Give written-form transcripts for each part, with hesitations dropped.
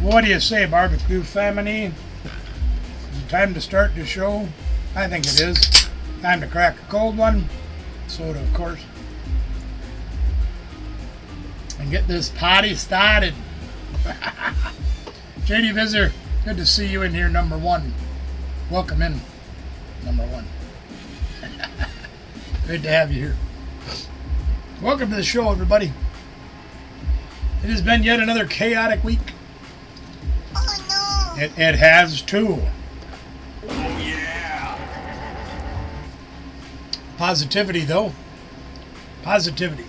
Well, what do you say, barbecue family? Is it time to start the show? I think it is. Time to crack a cold one. Soda, of course. And get this party started. JD Visser, good to see you in here, number one. Welcome in, number one. Great to have you here. Welcome to the show, everybody. It has been yet another chaotic week. Oh no! It has too. Oh yeah! Positivity, though. Positivity.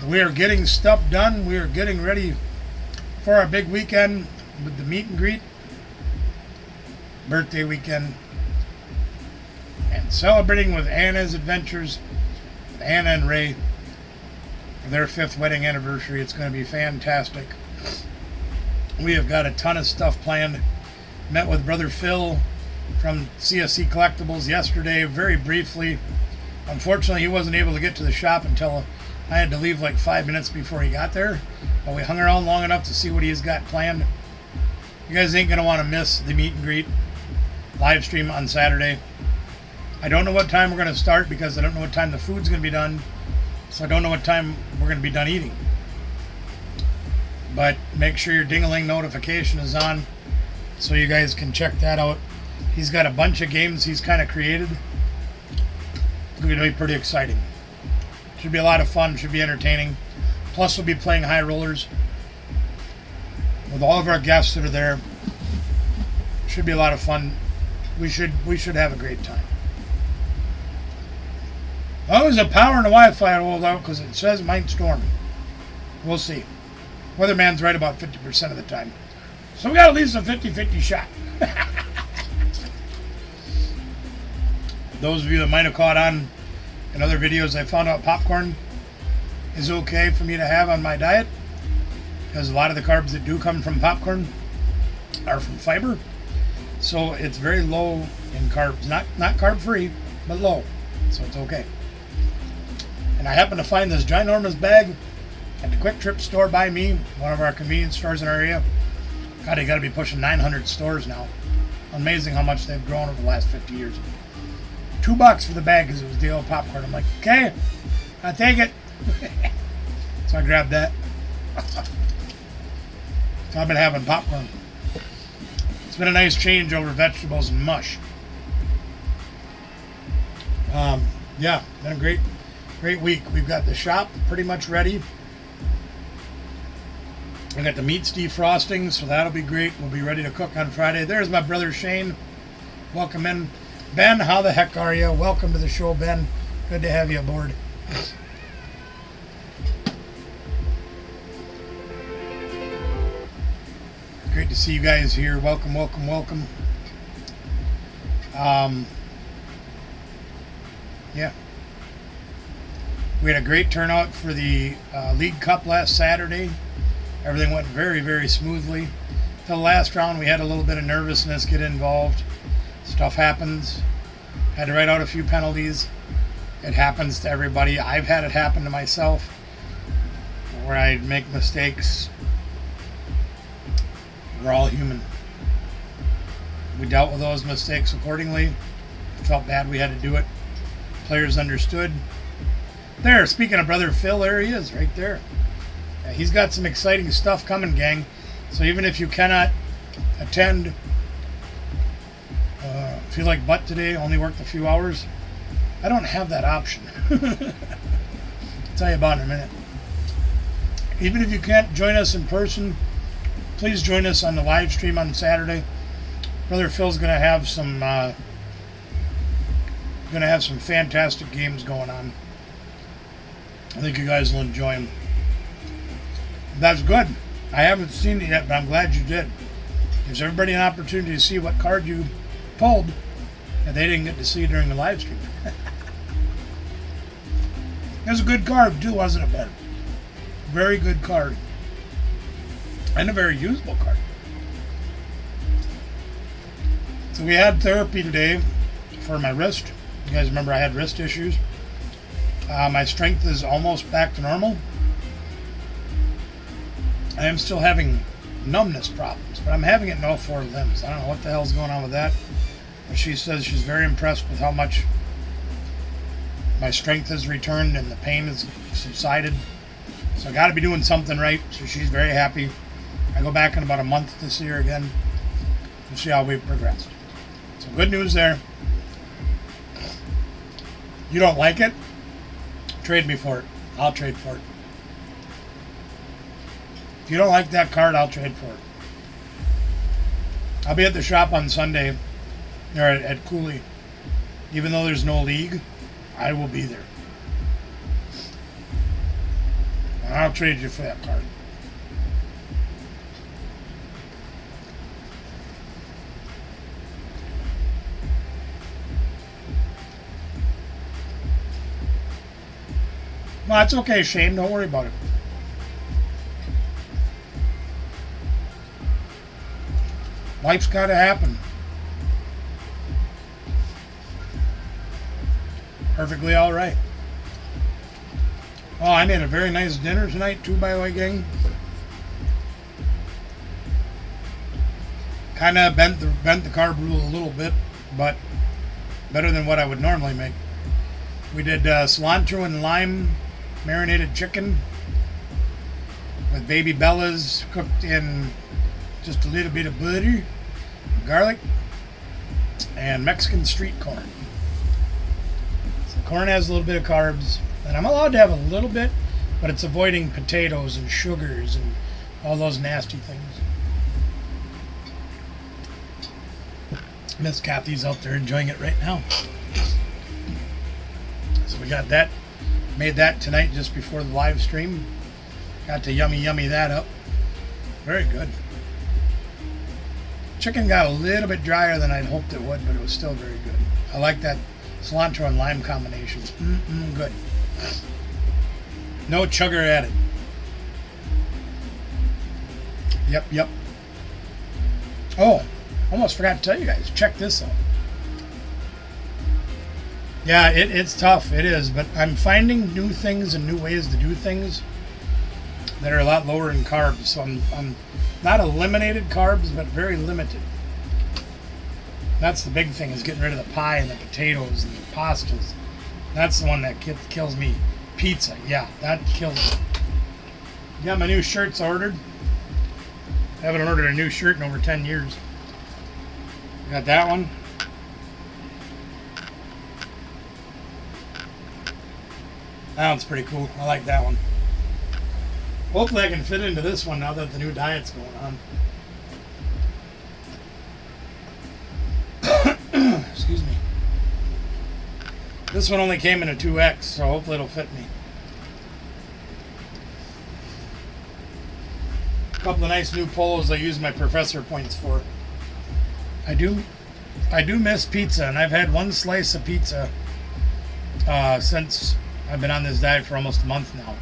We are getting stuff done. We are getting ready for our big weekend with the meet and greet, birthday weekend, and celebrating with Anna's adventures, with Anna and Ray, for their 5th wedding anniversary. It's going to be fantastic. We have got a ton of stuff planned. Met with Brother Phil from CSC Collectibles yesterday, very briefly. Unfortunately, he wasn't able to get to the shop until I had to leave like 5 minutes before he got there. But we hung around long enough to see what he's got planned. You guys ain't going to want to miss the meet and greet live stream on Saturday. I don't know what time we're going to start because I don't know what time the food's going to be done. So I don't know what time we're going to be done eating. But make sure your ding-a-ling notification is on so you guys can check that out. He's got a bunch of games he's kind of created. It's going to be pretty exciting. Should be a lot of fun. Should be entertaining. Plus, we'll be playing high rollers with all of our guests that are there. Should be a lot of fun. We should have a great time. Well, there's a power and a Wi-Fi rolled out because it says it might storm. We'll see. Weatherman's right about 50% of the time. So we got at least a 50-50 shot. Those of you that might have caught on in other videos, I found out popcorn is okay for me to have on my diet because a lot of the carbs that do come from popcorn are from fiber. So it's very low in carbs. Not carb-free, but low. So it's okay. And I happened to find this ginormous bag at the Quick Trip store by me, one of our convenience stores in our area. God, they got to be pushing 900 stores now. Amazing how much they've grown over the last 50 years. $2 for the bag because it was the old popcorn. I'm like, okay, I'll take it. So I grabbed that. So I've been having popcorn. It's been a nice change over vegetables and mush. Yeah, been a great week. We've got the shop pretty much ready. I got the meats defrosting, so that'll be great. We'll be ready to cook on Friday. There's my brother Shane. Welcome in. Ben, how the heck are you? Welcome to the show, Ben. Good to have you aboard. Great to see you guys here. Welcome, welcome, welcome. Yeah. We had a great turnout for the League Cup last Saturday. Everything went very, very smoothly. The last round, we had a little bit of nervousness get involved. Stuff happens. Had to write out a few penalties. It happens to everybody. I've had it happen to myself where I make mistakes. We're all human. We dealt with those mistakes accordingly. Felt bad we had to do it. Players understood. There, speaking of Brother Phil, there he is, right there. Yeah, he's got some exciting stuff coming, gang. So even if you cannot attend, feel like butt today, only worked a few hours, I don't have that option. I'll tell you about it in a minute. Even if you can't join us in person, please join us on the live stream on Saturday. Brother Phil's going to have some fantastic games going on. I think you guys will enjoy them. That's good. I haven't seen it yet, but I'm glad you did. Gives everybody an opportunity to see what card you pulled that they didn't get to see during the live stream. It was a good card too, wasn't it, Ben? Very good card. And a very usable card. So we had therapy today for my wrist. You guys remember I had wrist issues. My strength is almost back to normal. I am still having numbness problems, but I'm having it in all 4 limbs. I don't know what the hell's going on with that. But she says she's very impressed with how much my strength has returned and the pain has subsided. So I got to be doing something right. So she's very happy. I go back in about a month to see her again to see how we've progressed. So good news there. You don't like it? Trade me for it. I'll trade for it. If you don't like that card, I'll trade for it. I'll be at the shop on Sunday, or at Cooley. Even though there's no league, I will be there. And I'll trade you for that card. Well, it's okay, Shane. Don't worry about it. Life's got to happen. Perfectly all right. Oh, I made a very nice dinner tonight, too, by the way, gang. Kind of bent the carb rule a little bit, but better than what I would normally make. We did cilantro and lime marinated chicken with baby bellas cooked in just a little bit of butter, garlic, and Mexican street corn. So corn has a little bit of carbs, and I'm allowed to have a little bit, but it's avoiding potatoes and sugars and all those nasty things. Miss Kathy's out there enjoying it right now. So we got that. Made that tonight just before the live stream. Got to yummy that up. Very good. Chicken got a little bit drier than I'd hoped it would, but it was still very good. I like that cilantro and lime combination. Good. No sugar added. Yep. Oh, almost forgot to tell you guys. Check this out. Yeah, it's tough. It is, but I'm finding new things and new ways to do things that are a lot lower in carbs. So I'm not eliminated carbs, but very limited. That's the big thing, is getting rid of the pie and the potatoes and the pastas. That's the one that kills me. Pizza, yeah, that kills me. Got my new shirts ordered. Haven't ordered a new shirt in over 10 years. Got that one. That one's pretty cool. I like that one. Hopefully I can fit into this one now that the new diet's going on. Excuse me. This one only came in a 2X, so hopefully it'll fit me. A couple of nice new polos I use my professor points for. I do miss pizza, and I've had one slice of pizza since I've been on this diet for almost a month now.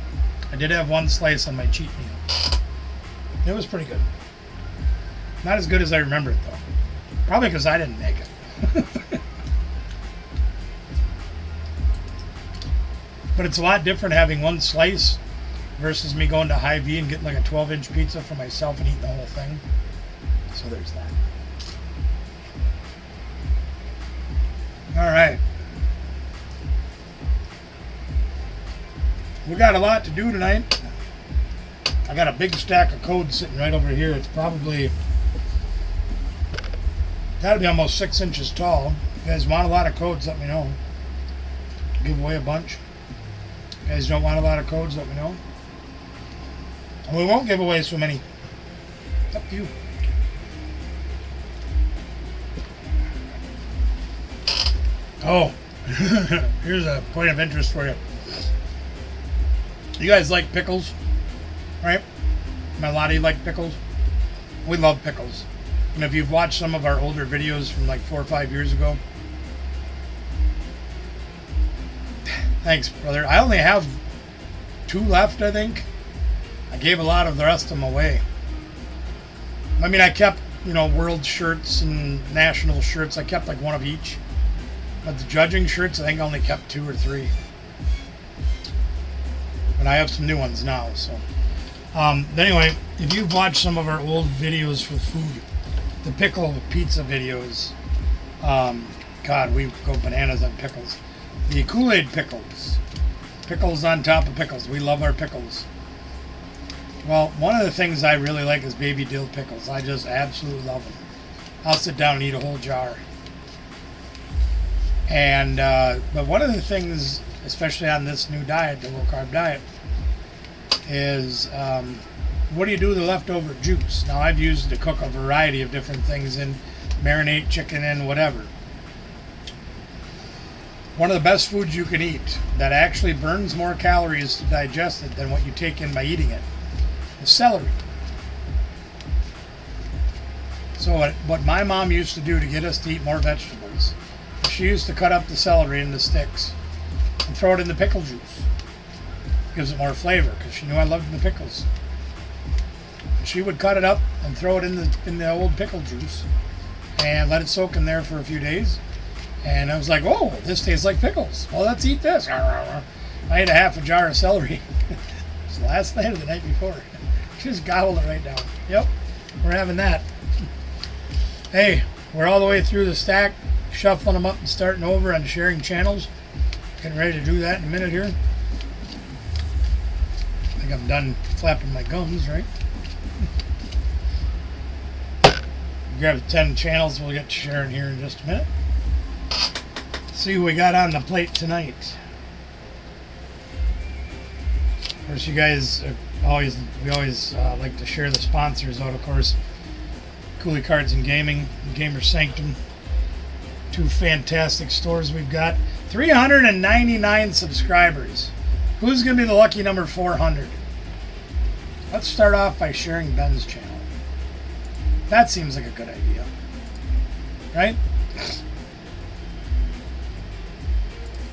I did have one slice on my cheat meal. It was pretty good. Not as good as I remember it, though. Probably because I didn't make it. But it's a lot different having one slice versus me going to Hy-Vee and getting like a 12-inch pizza for myself and eating the whole thing. So there's that. All right. We got a lot to do tonight. I got a big stack of codes sitting right over here. It's probably got to be almost 6 inches tall. If you guys want a lot of codes, let me know. Give away a bunch. If you guys don't want a lot of codes, let me know. And we won't give away so many. It's up to you. Oh, here's a point of interest for you. You guys like pickles, right? A lot of you like pickles. We love pickles. And if you've watched some of our older videos from like 4 or 5 years ago, thanks, brother. I only have 2 left, I think. I gave a lot of the rest of them away. I mean, I kept, world shirts and national shirts. I kept like 1 of each. But the judging shirts, I think I only kept 2 or 3. But I have some new ones now, so Anyway, if you've watched some of our old videos with food, the pickle pizza videos, God, we go bananas on pickles. The Kool-Aid pickles. Pickles on top of pickles. We love our pickles. Well, one of the things I really like is baby dill pickles. I just absolutely love them. I'll sit down and eat a whole jar. And but one of the things, especially on this new diet, the low-carb diet, is what do you do with the leftover juice? Now, I've used it to cook a variety of different things in, marinate chicken in, whatever. One of the best foods you can eat that actually burns more calories to digest it than what you take in by eating it is celery. So what my mom used to do to get us to eat more vegetables, she used to cut up the celery into sticks and throw it in the pickle juice. Gives it more flavor because she knew I loved the pickles. She would cut it up and throw it in the old pickle juice and let it soak in there for a few days. And I was like, "Oh, this tastes like pickles. Well, let's eat this." I ate a half a jar of celery. It was last night or the night before. Just gobbled it right down. Yep, we're having that. Hey, we're all the way through the stack, shuffling them up and starting over on sharing channels. Getting ready to do that in a minute here. I think I'm done flapping my gums, right? Grab 10 channels, we'll get to sharing here in just a minute. See who we got on the plate tonight. Of course, you guys we always like to share the sponsors out, of course. Coolie Cards and Gaming, Gamer Sanctum. Two fantastic stores we've got. 399 subscribers. Who's going to be the lucky number 400? Let's start off by sharing Ben's channel. That seems like a good idea. Right?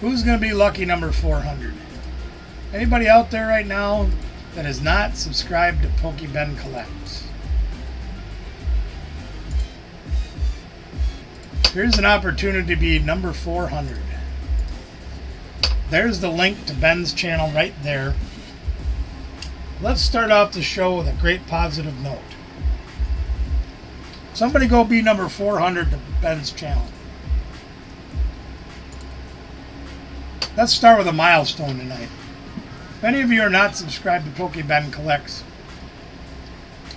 Who's going to be lucky number 400? Anybody out there right now that is not subscribed to PokeBen Collects? Here's an opportunity to be number 400. There's the link to Ben's channel right there. Let's start off the show with a great positive note. Somebody go be number 400 to Ben's channel. Let's start with a milestone tonight. If any of you are not subscribed to PokeBen Collects,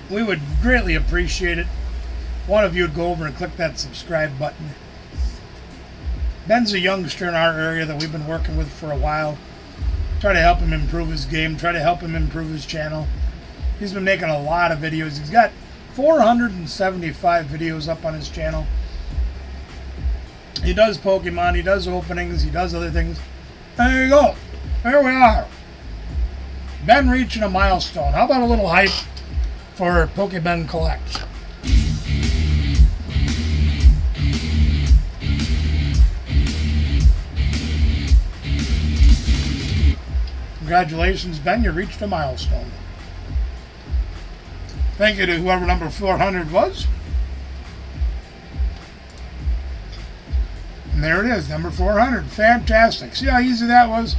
we would greatly appreciate it. One of you would go over and click that subscribe button. Ben's a youngster in our area that we've been working with for a while. Try to help him improve his game. Try to help him improve his channel. He's been making a lot of videos. He's got 475 videos up on his channel. He does Pokemon. He does openings. He does other things. There you go. There we are. Ben reaching a milestone. How about a little hype for PokeBen Collects? Congratulations, Ben, you reached a milestone. Thank you to whoever number 400 was. And there it is, number 400. Fantastic. See how easy that was?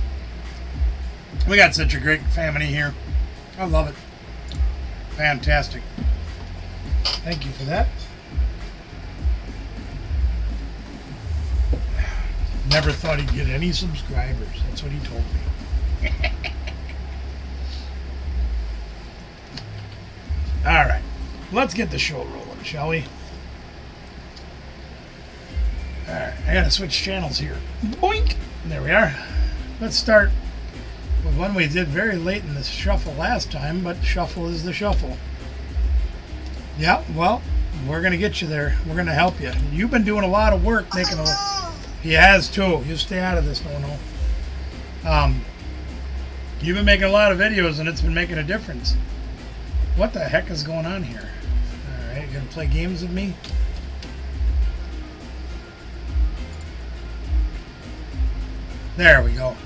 We got such a great family here. I love it. Fantastic. Thank you for that. Never thought he'd get any subscribers. That's what he told me. All right, let's get the show rolling, shall we? All right, I gotta switch channels here. Boink! There we are. Let's start with one we did very late in the shuffle last time, but shuffle is the shuffle. Yeah, well, we're gonna get you there. We're gonna help you. You've been doing a lot of work making a... He has too. You stay out of this, no. You've been making a lot of videos and it's been making a difference. What the heck is going on here? Alright, you gonna play games with me? There we go.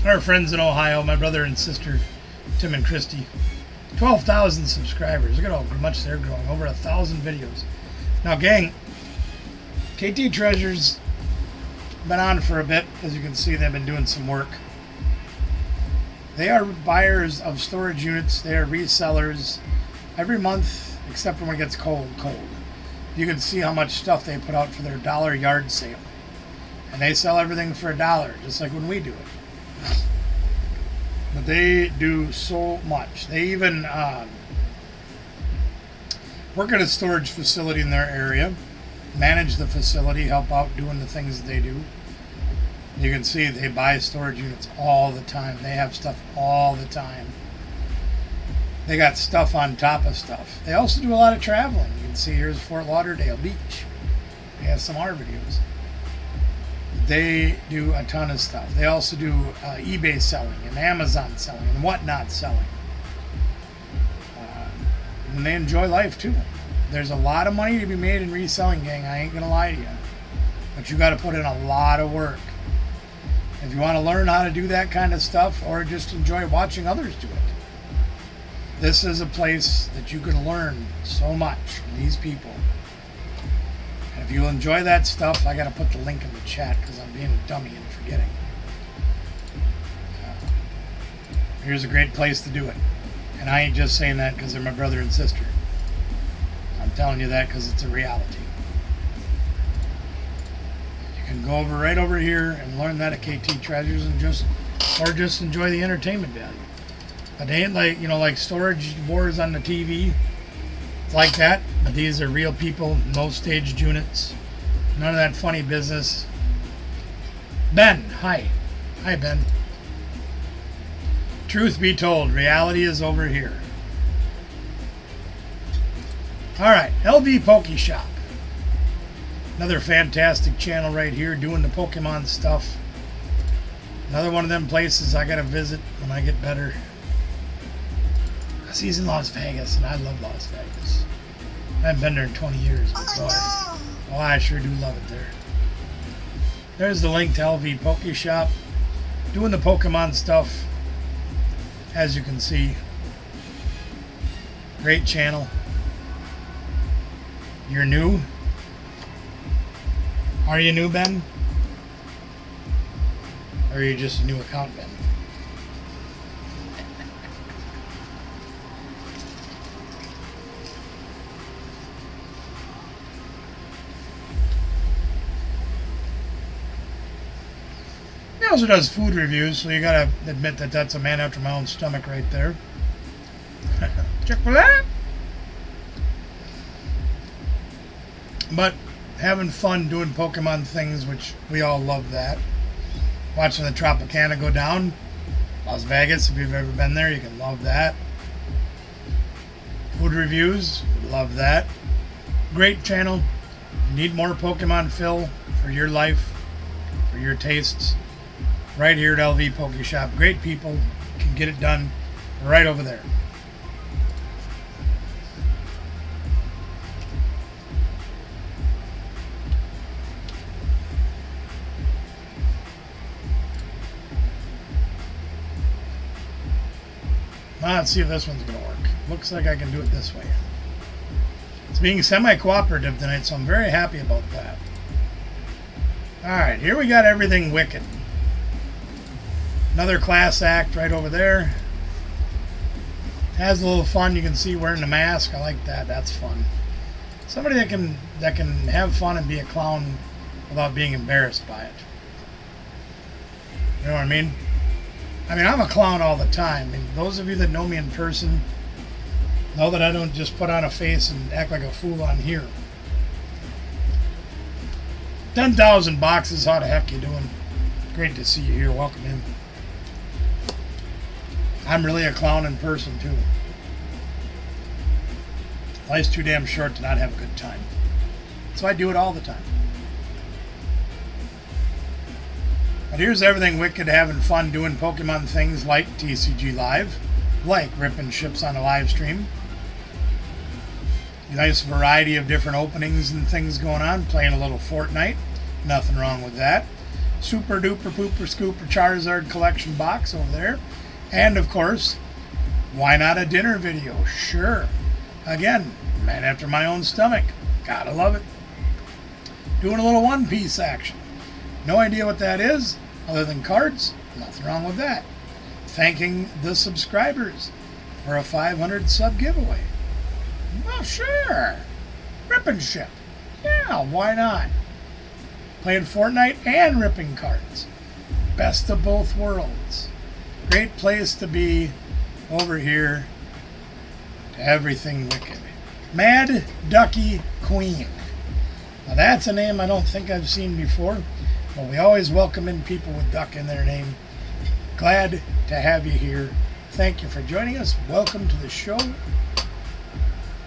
Our friends in Ohio, my brother and sister, Tim and Christy. 12,000 subscribers. Look at how much they're growing. Over 1,000 videos. Now, gang, KT Treasures been on for a bit. As you can see, they've been doing some work. They are buyers of storage units. They are resellers every month, except for when it gets cold. You can see how much stuff they put out for their dollar yard sale. And they sell everything for $1, just like when we do it. But they do so much. They even work at a storage facility in their area, manage the facility, help out doing the things that they do. You can see they buy storage units all the time. They have stuff all the time. They got stuff on top of stuff. They also do a lot of traveling. You can see here's Fort Lauderdale Beach. They have some R videos. They do a ton of stuff. They also do eBay selling and Amazon selling and whatnot selling. And they enjoy life too. There's a lot of money to be made in reselling, gang. I ain't gonna lie to you. But you got to put in a lot of work. If you want to learn how to do that kind of stuff or just enjoy watching others do it, this is a place that you can learn so much from these people. And if you enjoy that stuff, I got to put the link in the chat because I'm being a dummy and forgetting. Here's a great place to do it. And I ain't just saying that because they're my brother and sister. I'm telling you that because it's a reality. You can go right over here and learn that at KT Treasures and just enjoy the entertainment value. But they ain't like, like storage wars on the TV. It's like that. But these are real people, no staged units. None of that funny business. Ben, hi. Hi, Ben. Truth be told, reality is over here. Alright, LV Poke Shop. Another fantastic channel right here doing the Pokemon stuff. Another one of them places I gotta visit when I get better. He's in Las Vegas, and I love Las Vegas. I haven't been there in 20 years, but boy, I sure do love it there. There's the link to LV Poke Shop. Doing the Pokemon stuff. As you can see, great channel. You're new? Are you new, Ben? Or are you just a new account, Ben? He also does food reviews, so you gotta admit that that's a man after my own stomach right there. Check for that. But having fun doing Pokemon things, which we all love that. Watching the Tropicana go down. Las Vegas, if you've ever been there, you can love that. Food reviews, love that. Great channel. You need more Pokemon fill for your life, for your tastes. Right here at LV Poke Shop. Great people can get it done right over there. Now let's see if this one's going to work. Looks like I can do it this way. It's being semi-cooperative tonight, so I'm very happy about that. Alright, here we got everything wicked. Another class act right over there. Has a little fun. You can see wearing the mask. I like that. That's fun. Somebody that can have fun and be a clown without being embarrassed by it. You know what I mean? I'm a clown all the time. And those of you that know me in person know that I don't just put on a face and act like a fool on here. 10,000 boxes. How the heck you doing? Great to see you here. Welcome in. I'm really a clown in person, too. Life's too damn short to not have a good time. So I do it all the time. But here's everything wicked, having fun doing Pokemon things like TCG Live, like ripping ships on a live stream. Nice variety of different openings and things going on. Playing a little Fortnite. Nothing wrong with that. Super duper pooper scooper Charizard collection box over there. And of course, why not a dinner video? Sure. Again, man after my own stomach. Gotta love it. Doing a little One Piece action. No idea what that is, other than cards. Nothing wrong with that. thanking the subscribers for a 500 sub giveaway. Well, sure. Rip and ship. Yeah, why not? Playing Fortnite and ripping cards. Best of both worlds. Great place to be over here to everything wicked. Mad Ducky Queen. Now that's a name I don't think I've seen before, but we always welcome in people with duck in their name. Glad to have you here. Thank you for joining us. Welcome to the show.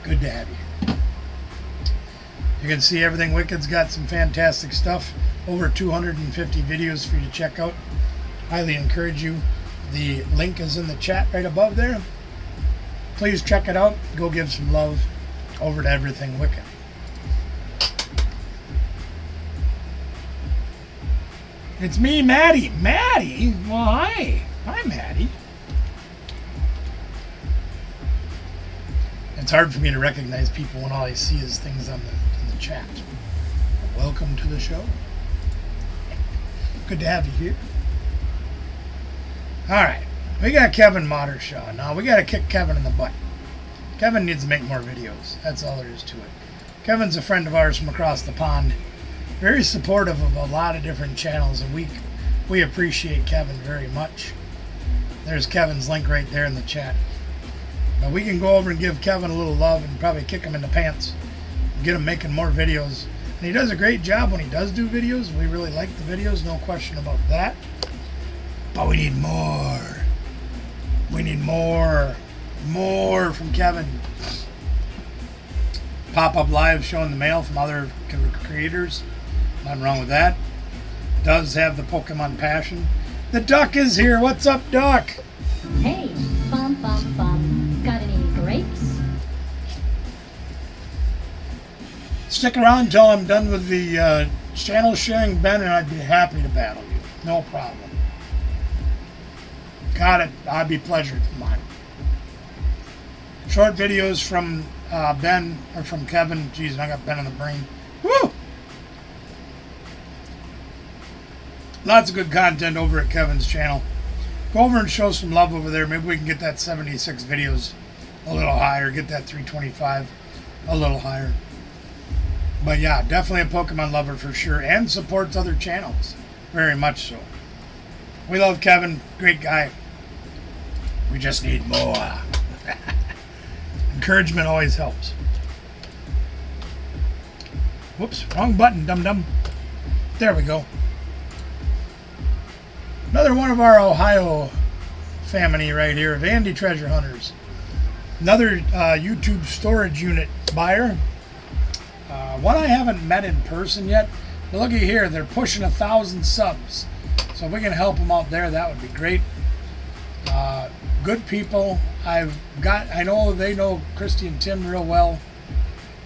Good to have you. You can see Everything Wicked's got some fantastic stuff. Over 250 videos for you to check out. Highly encourage you. The link is in the chat right above there. Please check it out. Go give some love over to Everything Wicked. It's me, Maddie. Maddie? Well, hi. Hi, Maddie. It's hard for me to recognize people when all I see is things in the chat. Welcome to the show. Good to have you here. All right. We got Kevin Modershaw. Now, we got to kick Kevin in the butt. Kevin needs to make more videos. That's all there is to it. Kevin's a friend of ours from across the pond. Very supportive of a lot of different channels, and we appreciate Kevin very much. There's Kevin's link right there in the chat. Now we can go over and give Kevin a little love and probably kick him in the pants and get him making more videos. And he does a great job when he does do videos. We really like the videos, no question about that. But we need more. We need more from Kevin. Pop-up live showing the mail from other creators. Nothing wrong with that. Does have the Pokemon passion. The Duck is here. What's up, Duck? Hey, bum. Got any grapes? Stick around until I'm done with the channel sharing, Ben, and I'd be happy to battle you. No problem. Got it. I'd be pleasure to mine. Short videos from Ben, or from Kevin. Jeez, I got Ben on the brain. Woo! Lots of good content over at Kevin's channel. Go over and show some love over there. Maybe we can get that 76 videos a little higher. Get that 325 a little higher. But yeah, definitely a Pokemon lover for sure. And supports other channels. Very much so. We love Kevin. Great guy. We just need more. Encouragement always helps. Whoops, wrong button, dum-dum. There we go. Another one of our Ohio family right here, Vandy Treasure Hunters. Another YouTube storage unit buyer. One I haven't met in person yet. But looky here, they're pushing 1,000 subs. So if we can help them out there, that would be great. Good people. I know they know Christy and Tim real well.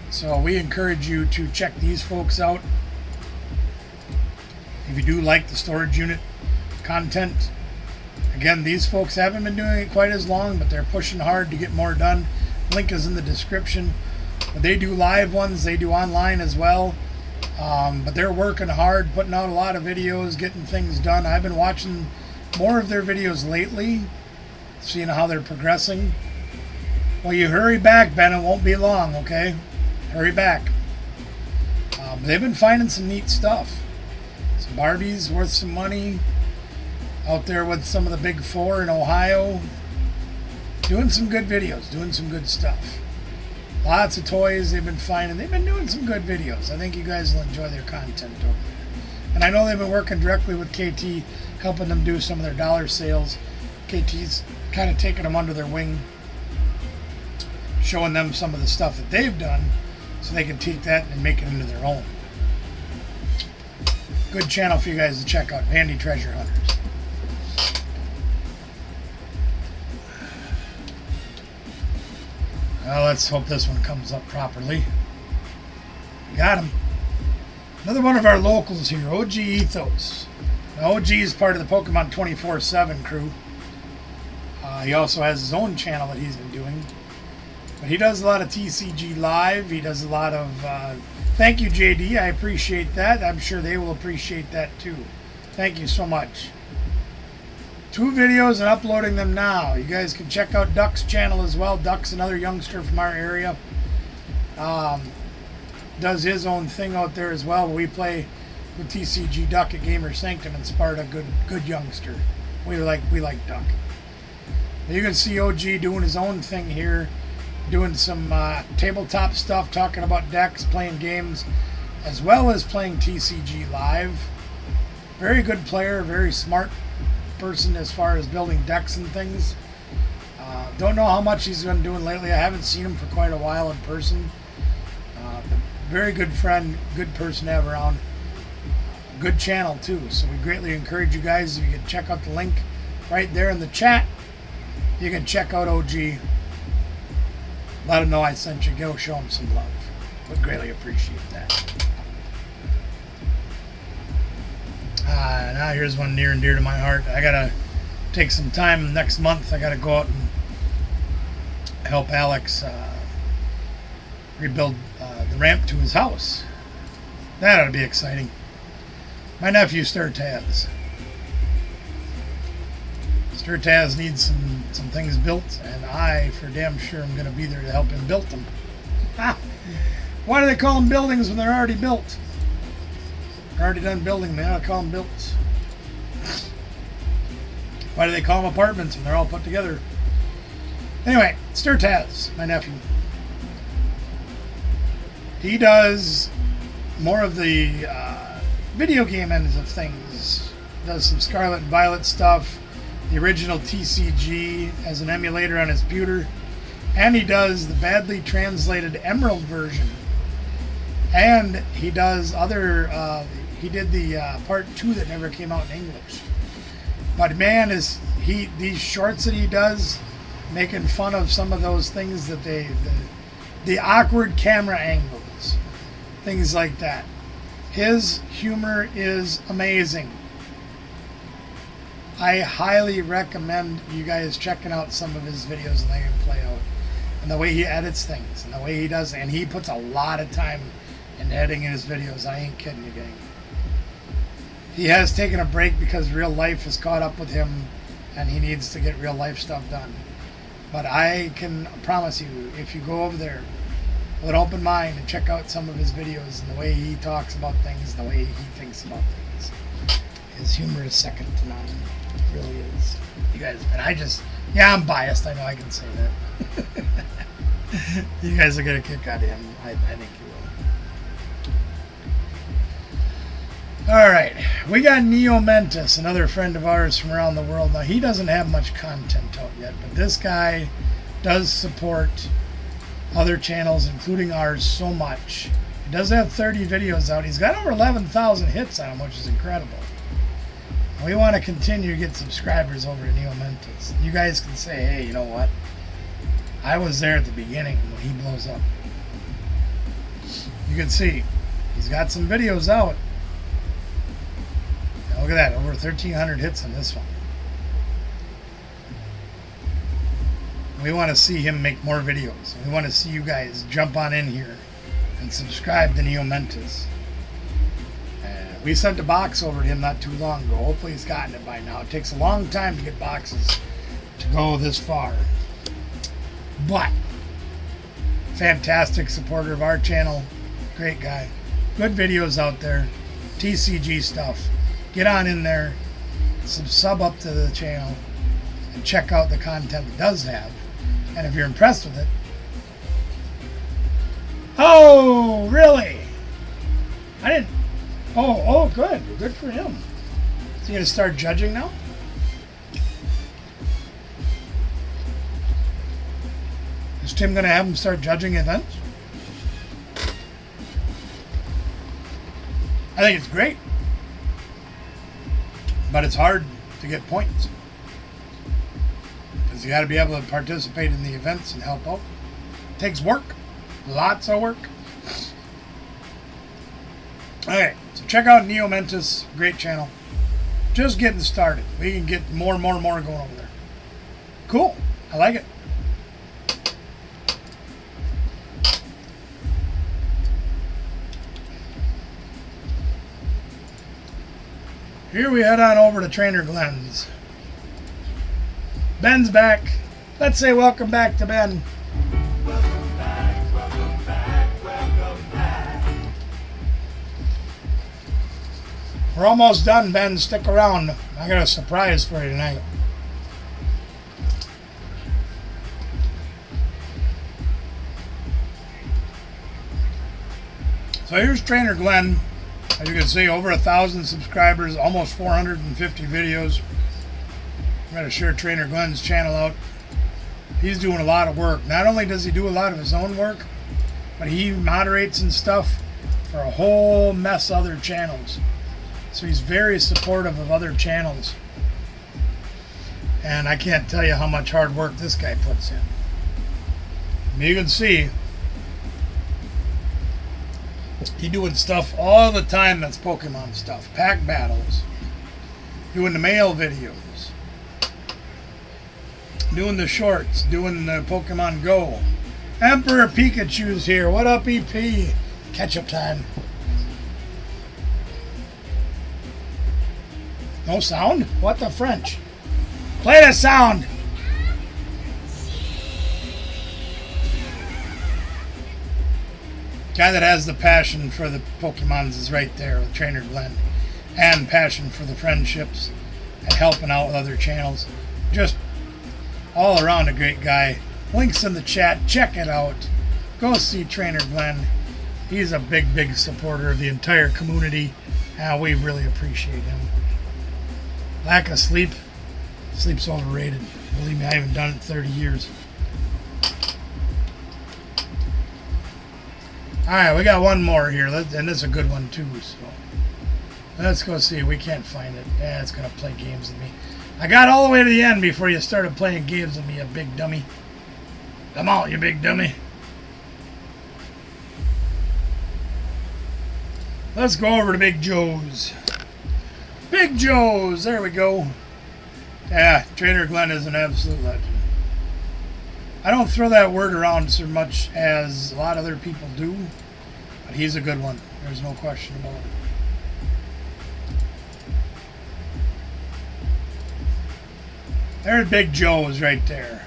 So we encourage you to check these folks out. If you do like the storage unit content. Again, these folks haven't been doing it quite as long, but they're pushing hard to get more done. Link is in the description. But they do live ones. They do online as well. But they're working hard, putting out a lot of videos, getting things done. I've been watching more of their videos lately, seeing how they're progressing. Well, you hurry back, Ben. It won't be long, okay? Hurry back. They've been finding some neat stuff. Some Barbies worth some money. Out there with some of the big four in Ohio. Doing some good videos. Doing some good stuff. Lots of toys they've been finding. They've been doing some good videos. I think you guys will enjoy their content over there. And I know they've been working directly with KT, helping them do some of their dollar sales. KT's kind of taking them under their wing, showing them some of the stuff that they've done so they can take that and make it into their own. Good channel for you guys to check out, Vandy Treasure Hunters. Well, let's hope this one comes up properly. Got him. Another one of our locals here, OG Ethos. Now, OG is part of the Pokemon 24/7 crew. He also has his own channel that he's been doing. But he does a lot of TCG Live. He does a lot of... thank you, JD. I appreciate that. I'm sure they will appreciate that, too. Thank you so much. 2 videos and uploading them now. You guys can check out Duck's channel as well. Duck's another youngster from our area. Does his own thing out there as well. We play with TCG Duck at Gamer Sanctum and Sparta. Good youngster. We like Duck. You can see OG doing his own thing here, doing some tabletop stuff, talking about decks, playing games, as well as playing TCG live. Very good player, very smart person as far as building decks and things. Don't know how much he's been doing lately. I haven't seen him for quite a while in person. But very good friend, good person to have around. Good channel too. So we greatly encourage you guys, if you can check out the link right there in the chat. You can check out OG. Let him know I sent you. Go show him some love. Would greatly appreciate that. Now here's one near and dear to my heart. I gotta take some time next month. I gotta go out and help Alex rebuild the ramp to his house. That ought to be exciting. My nephew Sturtaz. Sturtaz needs some things built, and I, for damn sure, am going to be there to help him build them. Ha! Why do they call them buildings when they're already built? They're already done building. They ought to call them built. Why do they call them apartments when they're all put together? Anyway, Sturtaz, my nephew. He does more of the video game ends of things. Does some Scarlet and Violet stuff. The original TCG as an emulator on his computer. And he does the badly translated Emerald version. And he does other... he did the part 2 that never came out in English. But man, these shorts that he does, making fun of some of those things that the awkward camera angles, things like that. His humor is amazing. I highly recommend you guys checking out some of his videos and letting him play out. And the way he edits things, and the way he does, and he puts a lot of time in editing his videos. I ain't kidding you, gang. He has taken a break because real life has caught up with him, and he needs to get real life stuff done. But I can promise you, if you go over there with an open mind and check out some of his videos and the way he talks about things, the way he thinks about things, his humor is second to none. It really is. You guys, and I'm biased. I know I can say that. You guys will get a kick out of him. I think you will. All right, we got Neo Mentis, another friend of ours from around the world. Now, he doesn't have much content out yet, but this guy does support other channels, including ours, so much. He does have 30 videos out. He's got over 11,000 hits on him, which is incredible. We want to continue to get subscribers over to Neo Mentis. You guys can say, hey, you know what? I was there at the beginning when he blows up. You can see he's got some videos out. Now look at that, over 1,300 hits on this one. We want to see him make more videos. We want to see you guys jump on in here and subscribe to Neo Mentis. We sent a box over to him not too long ago. Hopefully he's gotten it by now. It takes a long time to get boxes to go this far. But, fantastic supporter of our channel. Great guy. Good videos out there. TCG stuff. Get on in there. Sub up to the channel. And check out the content it does have. And if you're impressed with it. Oh, really? I didn't. Oh, good. Good for him. Is he going to start judging now? Is Tim going to have him start judging events? I think it's great. But it's hard to get points. Because you got to be able to participate in the events and help out. It takes work. Lots of work. Okay, so check out Neo Mentis, great channel. Just getting started. We can get more going over there. Cool, I like it. Here we head on over to Trainer Glenn's. Ben's back. Let's say welcome back to Ben. We're almost done, Ben. Stick around. I got a surprise for you tonight. So here's Trainer Glenn. As you can see, over 1,000 subscribers, almost 450 videos. I'm going to share Trainer Glenn's channel out. He's doing a lot of work. Not only does he do a lot of his own work, but he moderates and stuff for a whole mess of other channels. So he's very supportive of other channels. And I can't tell you how much hard work this guy puts in. You can see he's doing stuff all the time that's Pokemon stuff. Pack battles. Doing the mail videos. Doing the shorts. Doing the Pokemon Go. Emperor Pikachu's here. What up, EP? Catch-up time. No sound? What the French? Play the sound! Guy that has the passion for the Pokemons is right there with Trainer Glenn. And passion for the friendships and helping out with other channels. Just all around a great guy. Links in the chat. Check it out. Go see Trainer Glenn. He's a big, big supporter of the entire community. We really appreciate him. Lack of sleep. Sleep's overrated. Believe me, I haven't done it in 30 years. Alright, we got one more here. And this is a good one too. So let's go see. We can't find it. Yeah, it's going to play games with me. I got all the way to the end before you started playing games with me, you big dummy. Come on, you big dummy. Let's go over to Big Joe's. Big Joe's, there we go. Yeah, Trainer Glenn is an absolute legend. I don't throw that word around so much as a lot of other people do, but he's a good one. There's no question about it. There's Big Joe's right there.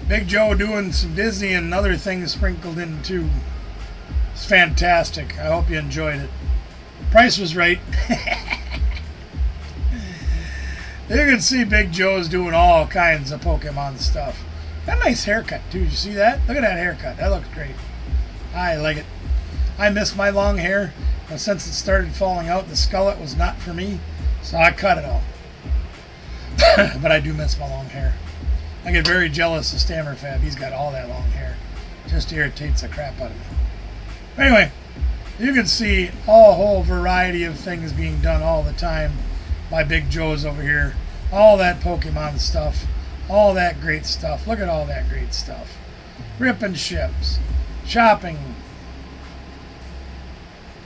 Big Joe doing some Disney and other things sprinkled in too. It's fantastic. I hope you enjoyed it. Price was right. You can see Big Joe's doing all kinds of Pokemon stuff. Got a nice haircut too. You see that? Look at that haircut. That looks great. I like it. I miss my long hair, but since it started falling out, the skullet was not for me, so I cut it off. But I do miss my long hair. I get very jealous of Stammerfab. He's got all that long hair. Just irritates the crap out of me. Anyway, you can see a whole variety of things being done all the time by Big Joe's over here. All that Pokemon stuff. All that great stuff. Look at all that great stuff. Ripping ships. Shopping.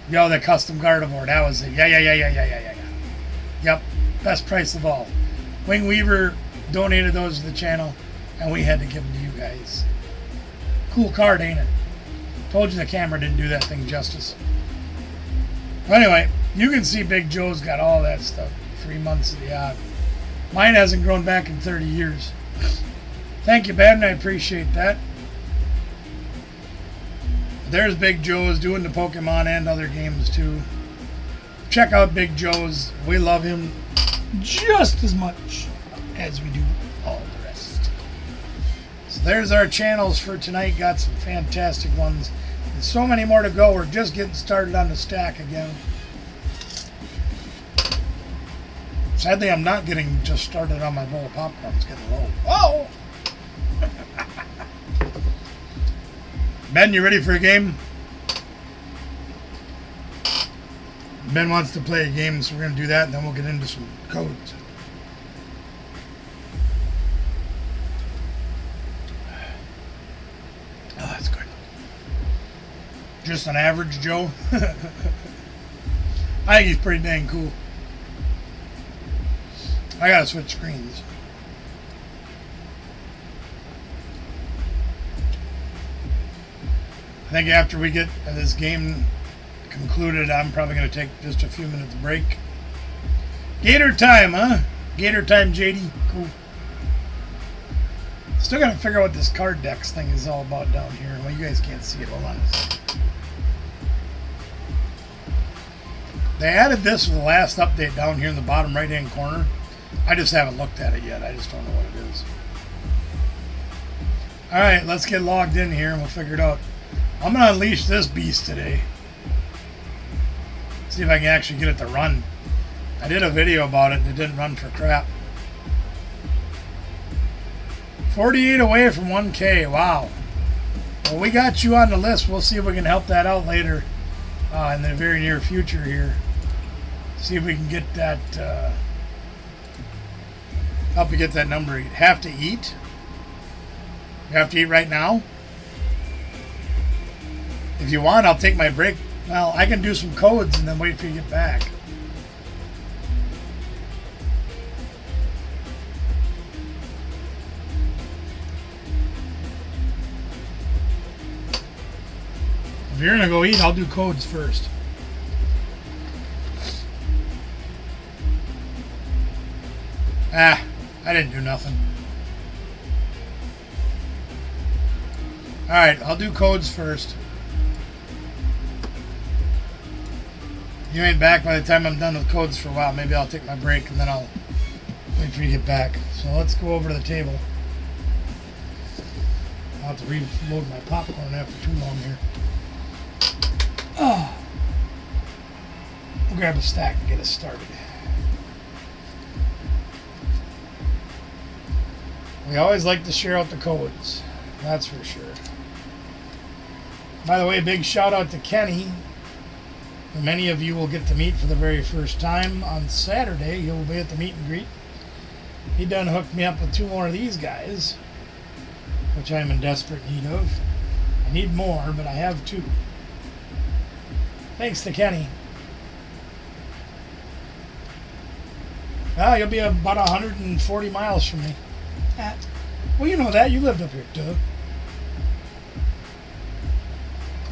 Yo, the custom Gardevoir. That was it. Yeah. Yep. Best price of all. Wing Weaver donated those to the channel, and we had to give them to you guys. Cool card, ain't it? Told you the camera didn't do that thing justice. Anyway, you can see Big Joe's got all that stuff. 3 months of the odd. Mine hasn't grown back in 30 years. Thank you, Ben. I appreciate that. There's Big Joe's doing the Pokemon and other games too. Check out Big Joe's. We love him just as much as we do all the rest. So there's our channels for tonight. Got some fantastic ones. And so many more to go. We're just getting started on the stack again. Sadly, I'm not getting just started on my bowl of popcorn. It's getting low. Oh! Ben, you ready for a game? Ben wants to play a game, so we're going to do that, and then we'll get into some codes. Oh, that's good. Just an average Joe? I think he's pretty dang cool. I gotta switch screens. I think after we get this game concluded, I'm probably going to take just a few minutes break. Gator time, huh? Gator time, JD. Cool. Still gotta figure out what this card decks thing is all about down here. Well, you guys can't see it. Hold on a second. They added this with the last update down here in the bottom right-hand corner. I just haven't looked at it yet. I just don't know what it is. Alright, let's get logged in here and we'll figure it out. I'm going to unleash this beast today. See if I can actually get it to run. I did a video about it and it didn't run for crap. 48 away from 1K. Wow. Well, we got you on the list. We'll see if we can help that out later in the very near future here. See if we can get that, help you get that number. You have to eat? You have to eat right now? If you want, I'll take my break. Well, I can do some codes and then wait for you to get back. If you're gonna go eat, I'll do codes first. I didn't do nothing. Alright, I'll do codes first. You ain't back by the time I'm done with codes for a while. Maybe I'll take my break and then I'll wait for you to get back. So let's go over to the table. I'll have to reload my popcorn after too long here. Oh. We'll grab a stack and get us started. We always like to share out the codes. That's for sure. By the way, big shout out to Kenny, who many of you will get to meet for the very first time on Saturday. He will be at the meet and greet. He done hooked me up with 2 more of these guys, which I'm in desperate need of. I need more, but I have 2. Thanks to Kenny. Well, you'll be about 140 miles from me. Well, you know that. You lived up here, duh.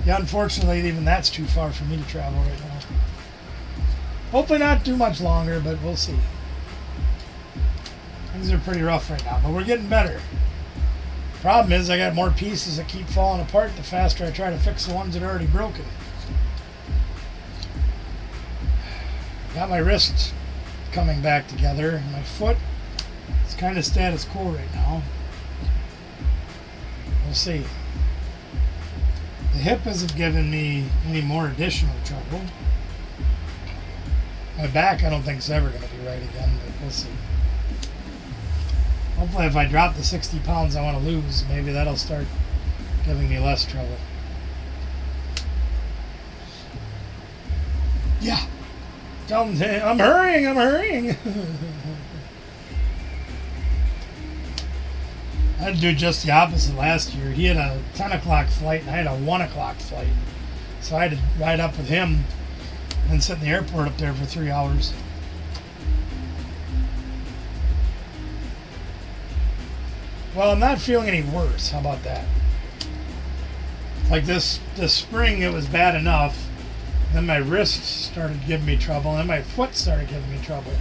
Yeah, unfortunately, even that's too far for me to travel right now. Hopefully not too much longer, but we'll see. Things are pretty rough right now, but we're getting better. Problem is, I got more pieces that keep falling apart the faster I try to fix the ones that are already broken. Got my wrists coming back together, and my foot is kind of status quo right now. We'll see. The hip isn't giving me any more additional trouble. My back I don't think is ever going to be right again, but we'll see. Hopefully if I drop the 60 pounds I want to lose, maybe that'll start giving me less trouble. Yeah. I'm hurrying. I had to do just the opposite last year. He had a 10 o'clock flight and I had a 1 o'clock flight. So I had to ride up with him and sit in the airport up there for 3 hours. Well, I'm not feeling any worse. How about that? Like this spring, it was bad enough. Then my wrists started giving me trouble, and then my foot started giving me trouble.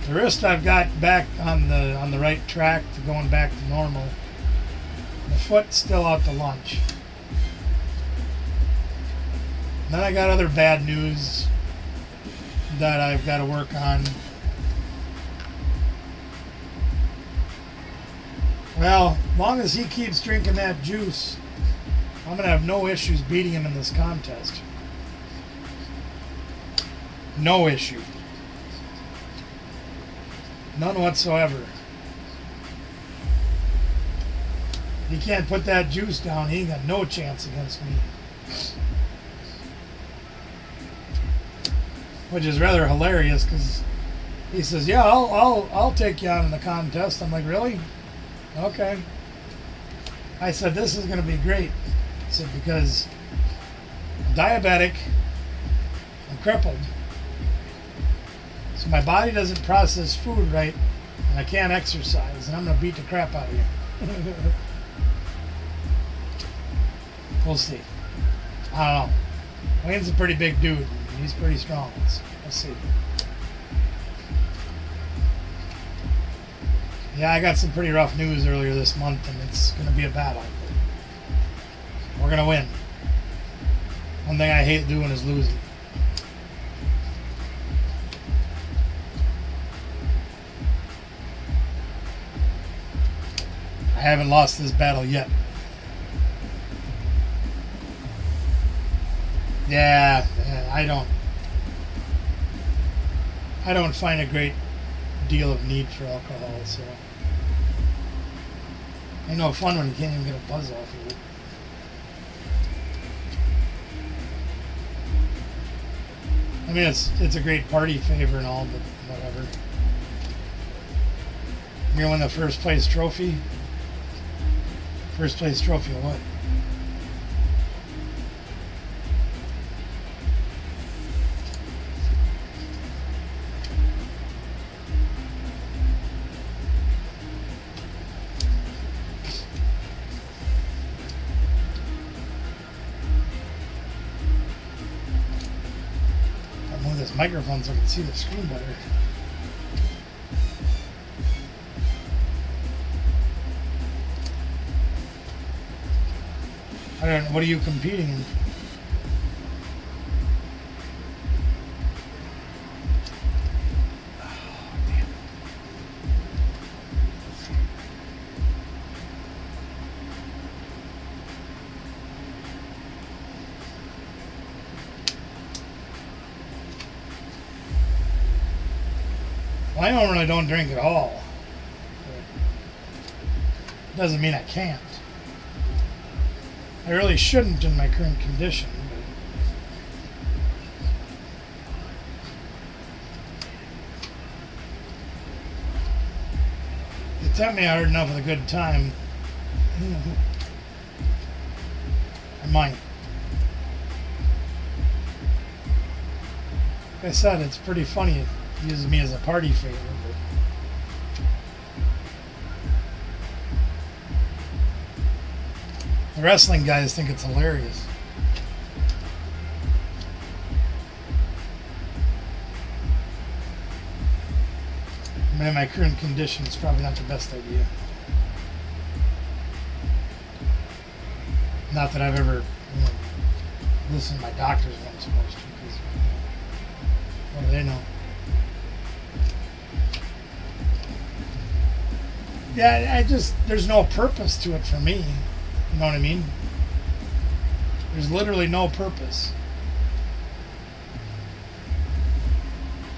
The wrist I've got back on the right track to going back to normal. The foot's still out to lunch. And then I got other bad news that I've got to work on. Well, as long as he keeps drinking that juice, I'm going to have no issues beating him in this contest. No issue. None whatsoever. He can't put that juice down. He ain't got no chance against me. Which is rather hilarious because he says, "Yeah, I'll take you on in the contest." I'm like, "Really? Okay." I said, "This is going to be great." I said, "Because I'm diabetic, I'm crippled, so my body doesn't process food right, and I can't exercise, and I'm going to beat the crap out of you." We'll see. I don't know. Wayne's a pretty big dude. He's pretty strong. So we'll see. Yeah, I got some pretty rough news earlier this month, and it's going to be a battle. We're going to win. One thing I hate doing is losing. I haven't lost this battle yet. Yeah, I don't find a great deal of need for alcohol, so ain't no fun when you can't even get a buzz off of it. I mean, it's a great party favor and all, but whatever. You're gonna win the first place trophy. First place trophy of what? I'll move this microphone so I can see the screen better. I don't know. What are you competing in? Well, I normally don't drink at all. But doesn't mean I can't. I really shouldn't in my current condition. But you tempt me hard enough with a good time, I might. Like I said, it's pretty funny. It uses me as a party favor. The wrestling guys think it's hilarious. I mean, in my current condition, it's probably not the best idea. Not that I've ever, listened to my doctors when I'm supposed to, because what do they know? Yeah, there's no purpose to it for me. You know what I mean? There's literally no purpose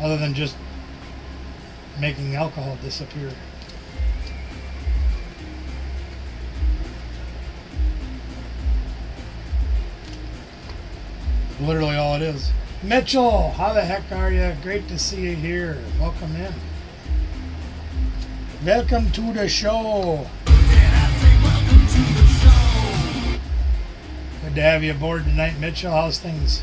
other than just making alcohol disappear. Literally all it is. Mitchell, how the heck are you? Great to see you here. Welcome in. Welcome to the show. Good to have you aboard tonight, Mitchell. How's things?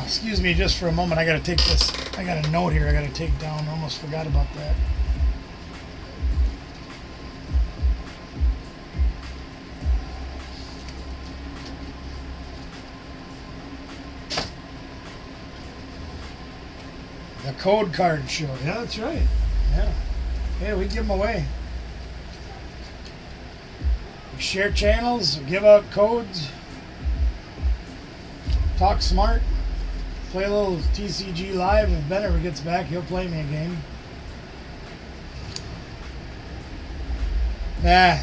Excuse me just for a moment. I gotta take this. I got a note here I gotta take down. Almost forgot about that. The code card show. Yeah, that's right. Yeah. Yeah, we give them away. We share channels, we give out codes, talk smart. Play a little TCG live. If Ben ever gets back, he'll play me a game. Nah.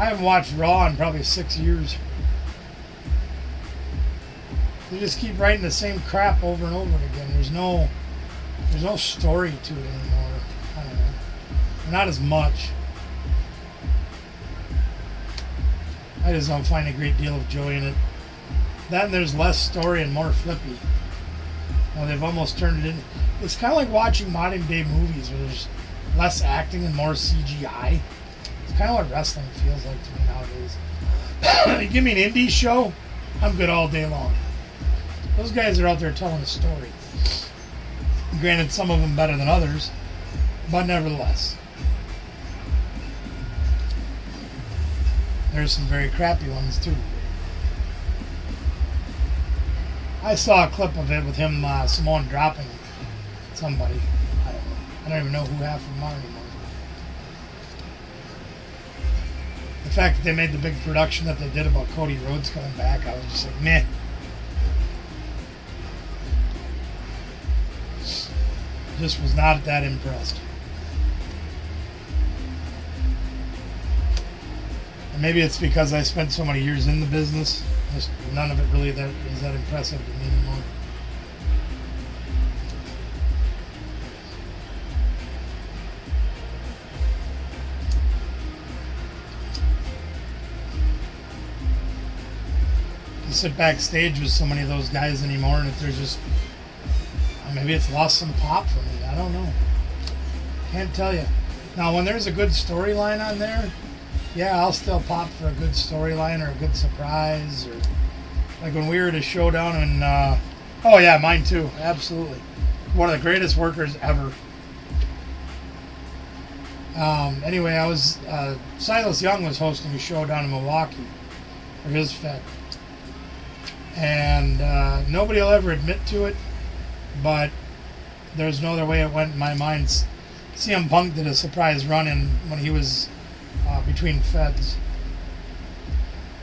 I haven't watched Raw in probably 6 years. They just keep writing the same crap over and over again. There's no story to it anymore. I don't know. Not as much. I just don't find a great deal of joy in it. Then there's less story and more flippy. Well, they've almost turned it in. It's kind of like watching modern day movies where there's less acting and more CGI. It's kind of what wrestling feels like to me nowadays. You give me an indie show, I'm good all day long. Those guys are out there telling a story. Granted, some of them better than others, but nevertheless. There's some very crappy ones too. I saw a clip of it with him, Simone dropping somebody. I don't even know who half of them are anymore. The fact that they made the big production that they did about Cody Rhodes coming back, I was just like, meh. Just was not that impressed. And maybe it's because I spent so many years in the business. Just none of it really is that impressive to me anymore. You sit backstage with so many of those guys anymore, and if there's just maybe it's lost some pop for me. I don't know. Can't tell you. Now, when there's a good storyline on there, yeah, I'll still pop for a good storyline or a good surprise, or like when we were at a showdown in. Oh yeah, mine too. Absolutely, one of the greatest workers ever. Anyway, I was Silas Young was hosting a show down in Milwaukee for his Fed, and nobody will ever admit to it, but there's no other way it went in my mind. CM Punk did a surprise run-in when he was between Feds.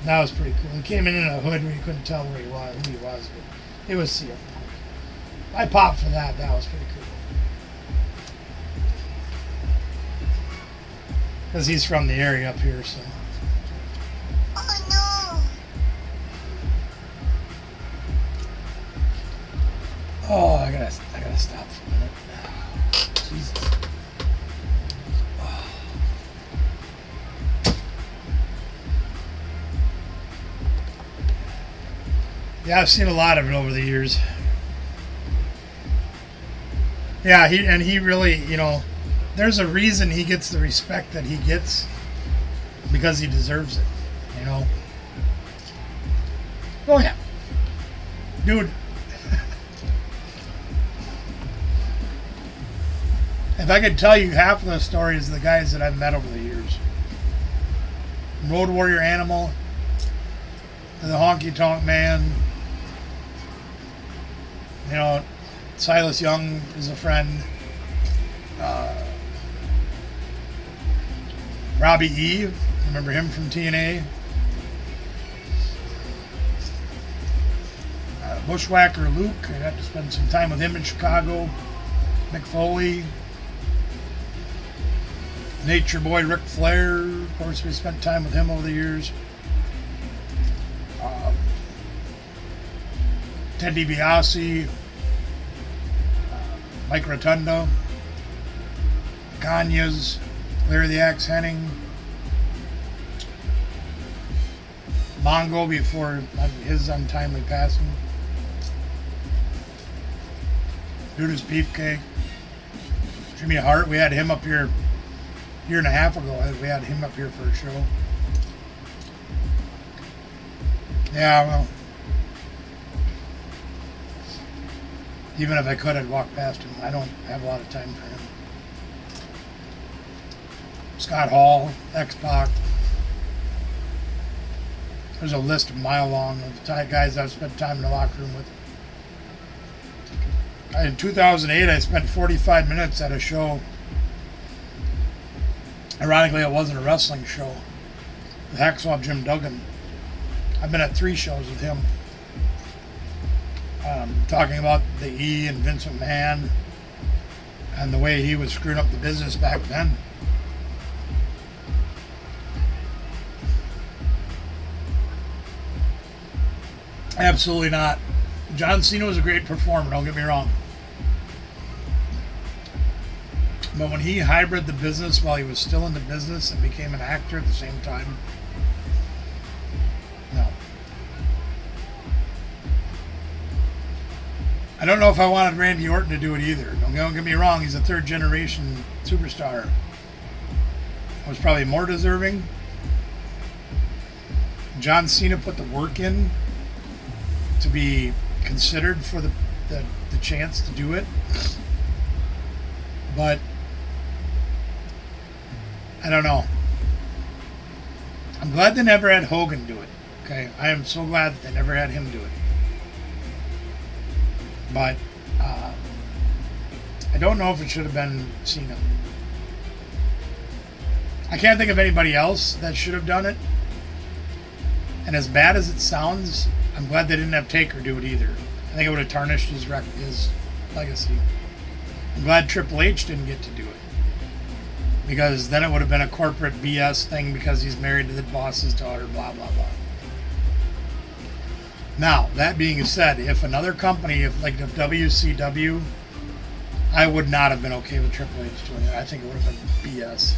That was pretty cool. He came in a hood where you couldn't tell who he was, but it was CM Punk. I popped for that. That was pretty cool. Because he's from the area up here, so. Oh no! Oh, I gotta stop for a minute. Jesus. Oh. Yeah, I've seen a lot of it over the years. Yeah, he really, there's a reason he gets the respect that he gets, because he deserves it, Oh yeah. Dude. If I could tell you half of the stories of the guys that I've met over the years. Road Warrior Animal, to the Honky Tonk Man, Silas Young is a friend. Robbie E, remember him from TNA? Bushwhacker Luke, I got to spend some time with him in Chicago. Mick Foley. Nature Boy Ric Flair, of course, we spent time with him over the years. Ted DiBiase, Mike Rotunda, Gagne's, Larry the Axe Henning, Mongo before his untimely passing, Judas Beefcake, Jimmy Hart. We had him up here a year and a half ago. We had him up here for a show. Yeah, well, even if I could, I'd walk past him. I don't have a lot of time for him. Scott Hall, X-Pac. There's a list a mile long of guys I've spent time in the locker room with. In 2008, I spent 45 minutes at a show. Ironically, it wasn't a wrestling show. With Hacksaw Jim Duggan. I've been at 3 shows with him. Talking about the E and Vince McMahon and the way he was screwing up the business back then. Absolutely not. John Cena was a great performer, don't get me wrong. But when he hybrid the business while he was still in the business and became an actor at the same time, no. I don't know if I wanted Randy Orton to do it either. Don't get me wrong, he's a 3rd generation superstar. I was probably more deserving. John Cena put the work in to be considered for the chance to do it. But I don't know. I'm glad they never had Hogan do it. Okay, I am so glad that they never had him do it. But I don't know if it should have been Cena. I can't think of anybody else that should have done it. And as bad as it sounds, I'm glad they didn't have Taker do it either. I think it would have tarnished his legacy. I'm glad Triple H didn't get to do it. Because then it would have been a corporate BS thing because he's married to the boss's daughter, blah, blah, blah. Now, that being said, if another company, if WCW, I would not have been okay with Triple H doing it. I think it would have been BS.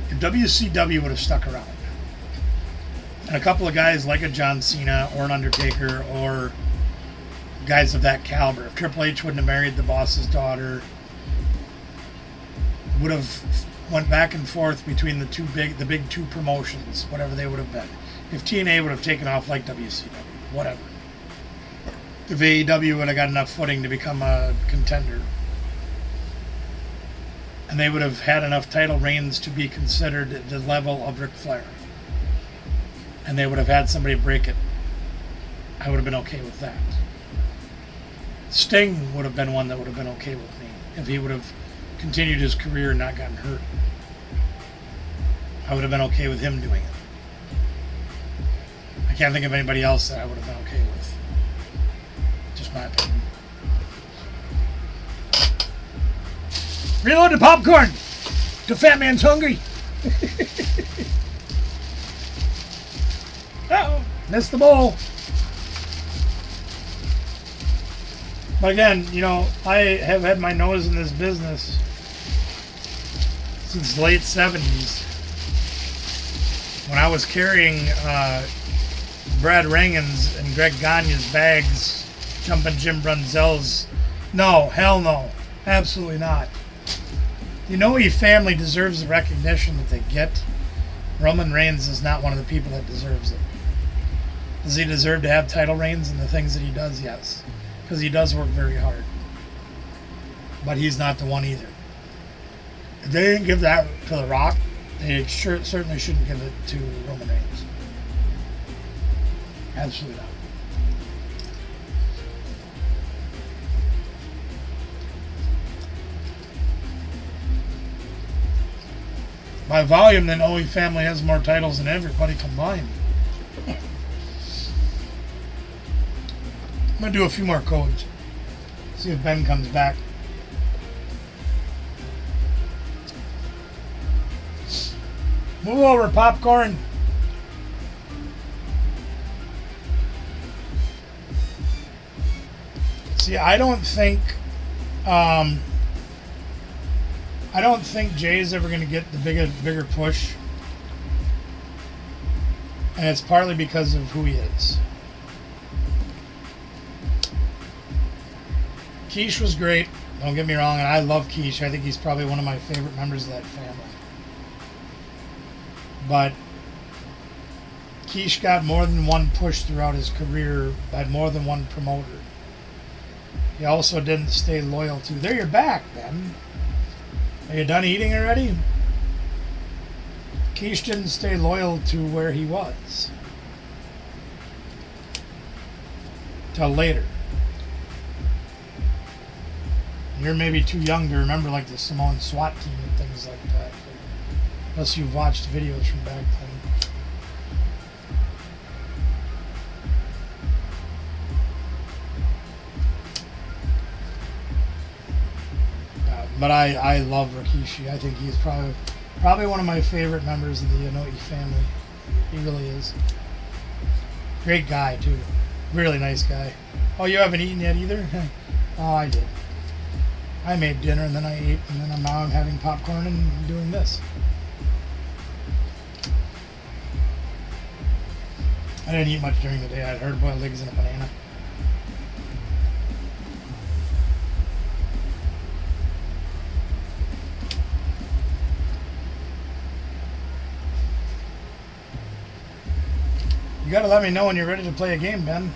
If WCW would have stuck around, and a couple of guys like a John Cena or an Undertaker or guys of that caliber, if Triple H wouldn't have married the boss's daughter, would have went back and forth between the big two promotions, whatever they would have been. If TNA would have taken off like WCW, whatever. If AEW would have got enough footing to become a contender. And they would have had enough title reigns to be considered at the level of Ric Flair. And they would have had somebody break it. I would have been okay with that. Sting would have been one that would have been okay with me if he would have continued his career and not gotten hurt. I would have been okay with him doing it. I can't think of anybody else that I would have been okay with. Just my opinion. Reload the popcorn! The fat man's hungry! Uh-oh, missed the bowl. But again, I have had my nose in this business since the late 70s. When I was carrying Brad Rangan's and Greg Gagne's bags, jumping Jim Brunzell's. No, hell no. Absolutely not. The Inoue family deserves the recognition that they get. Roman Reigns is not one of the people that deserves it. Does he deserve to have title reigns and the things that he does? Yes. Because he does work very hard. But he's not the one either. If they didn't give that to The Rock, they certainly shouldn't give it to Roman Reigns. Absolutely not. By volume, the Inoue family has more titles than everybody combined. I'm going to do a few more codes. See if Ben comes back. Move over, popcorn. See, I don't think Jay's ever going to get the bigger push. And it's partly because of who he is. Keish was great, don't get me wrong, and I love Keish. I think he's probably one of my favorite members of that family. But Keish got more than one push throughout his career by more than one promoter. He also didn't stay loyal to... There, you're back, Ben. Are you done eating already? Keish didn't stay loyal to where he was. Till later. You're maybe too young to remember like the Samoan SWAT team and things like that. Unless you've watched videos from back then. But I love Rikishi. I think he's probably one of my favorite members of the Inoue family. He really is. Great guy, too. Really nice guy. Oh, you haven't eaten yet either? Oh, I did. I made dinner and then I ate, and then now I'm having popcorn and doing this. I didn't eat much during the day. I had hard-boiled eggs and a banana. You gotta let me know when you're ready to play a game, Ben.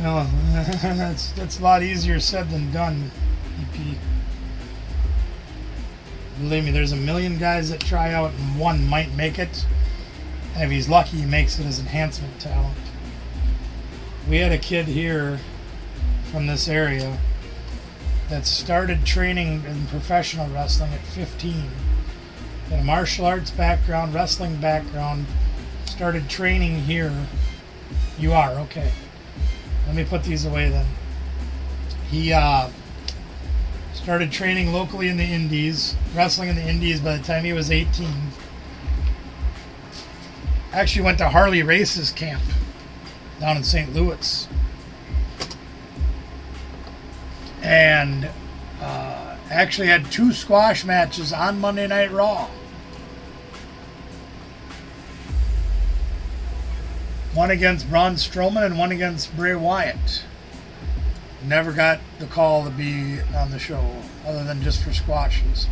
Well, that's a lot easier said than done, EP. Believe me, there's a million guys that try out and one might make it. And if he's lucky, he makes it as enhancement talent. We had a kid here from this area that started training in professional wrestling at 15. Had a martial arts background, wrestling background, started training here. You are, okay. Let me put these away then. He started training locally in the Indies, wrestling in the Indies by the time he was 18. Actually went to Harley Race's camp down in St. Louis. And actually had 2 squash matches on Monday Night Raw. One against Braun Strowman and one against Bray Wyatt. Never got the call to be on the show, other than just for squashes.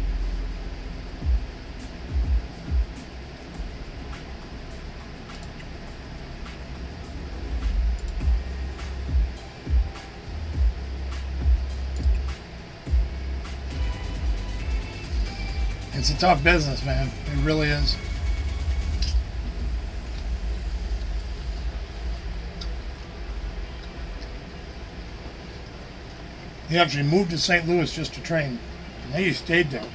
It's a tough business, man. It really is. He actually moved to St. Louis just to train. And then he stayed there.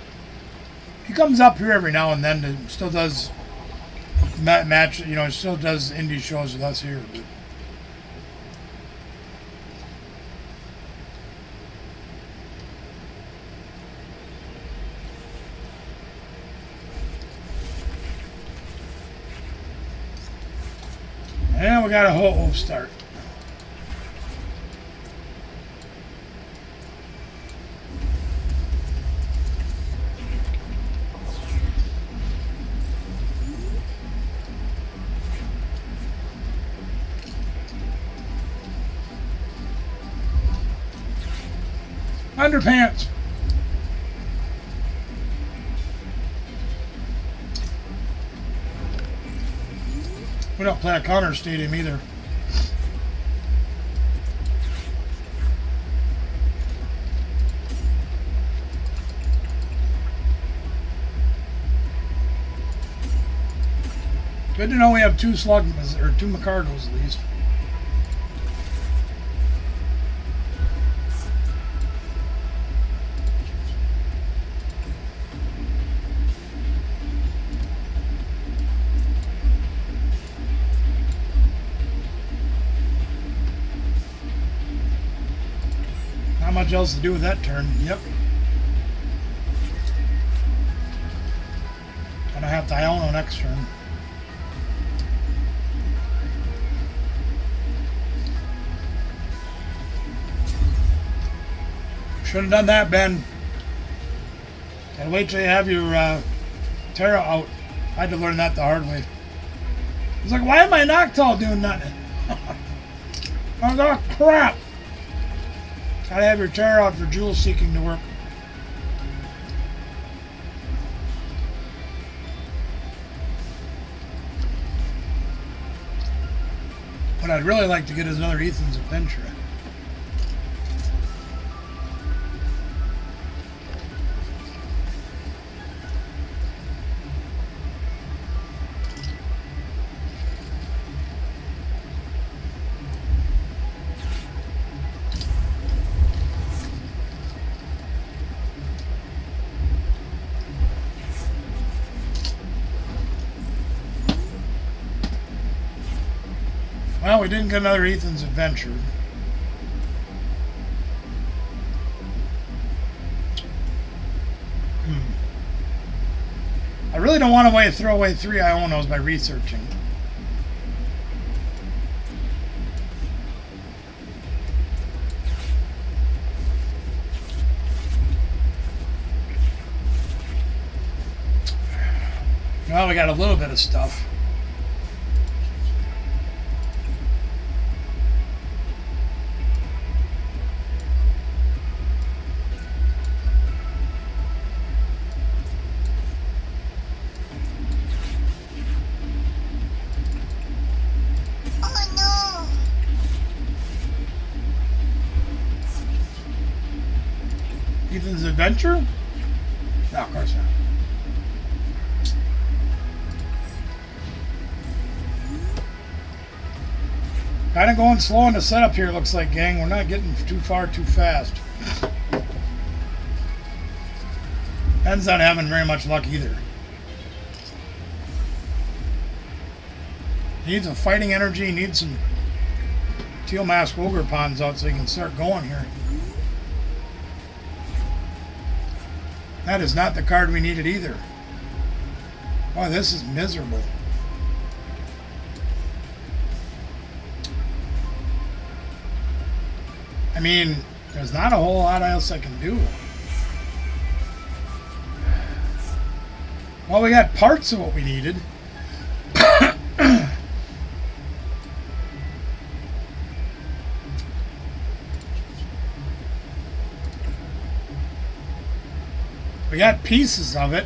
He comes up here every now and then. To, still does match. You know, still does indie shows with us here. But and we got a ho-ho start. Underpants. We don't play a Connor Stadium either. Good to know we have 2 slug or 2 McCargles at least. Not much else to do with that turn. Yep. Gonna have to Iono next turn. Should have done that, Ben. Gotta wait till you have your Terra out. I had to learn that the hard way. It's like, why am I Noctowl doing nothing? I was like, oh, crap. Gotta have your Terra out for jewel seeking to work. What I'd really like to get is another Ethan's Adventure. Well, we didn't get another Ethan's Adventure. I really don't want to throw away 3 Ionos by researching. Well, we got a little bit of stuff. Ethan's Adventure? No, of course not. Kind of going slow in the setup here, looks like, gang. We're not getting too far too fast. Ben's not having very much luck either. Needs a fighting energy, needs some Teal Mask Ogre Pawns out so he can start going here. That is not the card we needed either. Boy, this is miserable. I mean, there's not a whole lot else I can do. Well, we got parts of what we needed. We got pieces of it.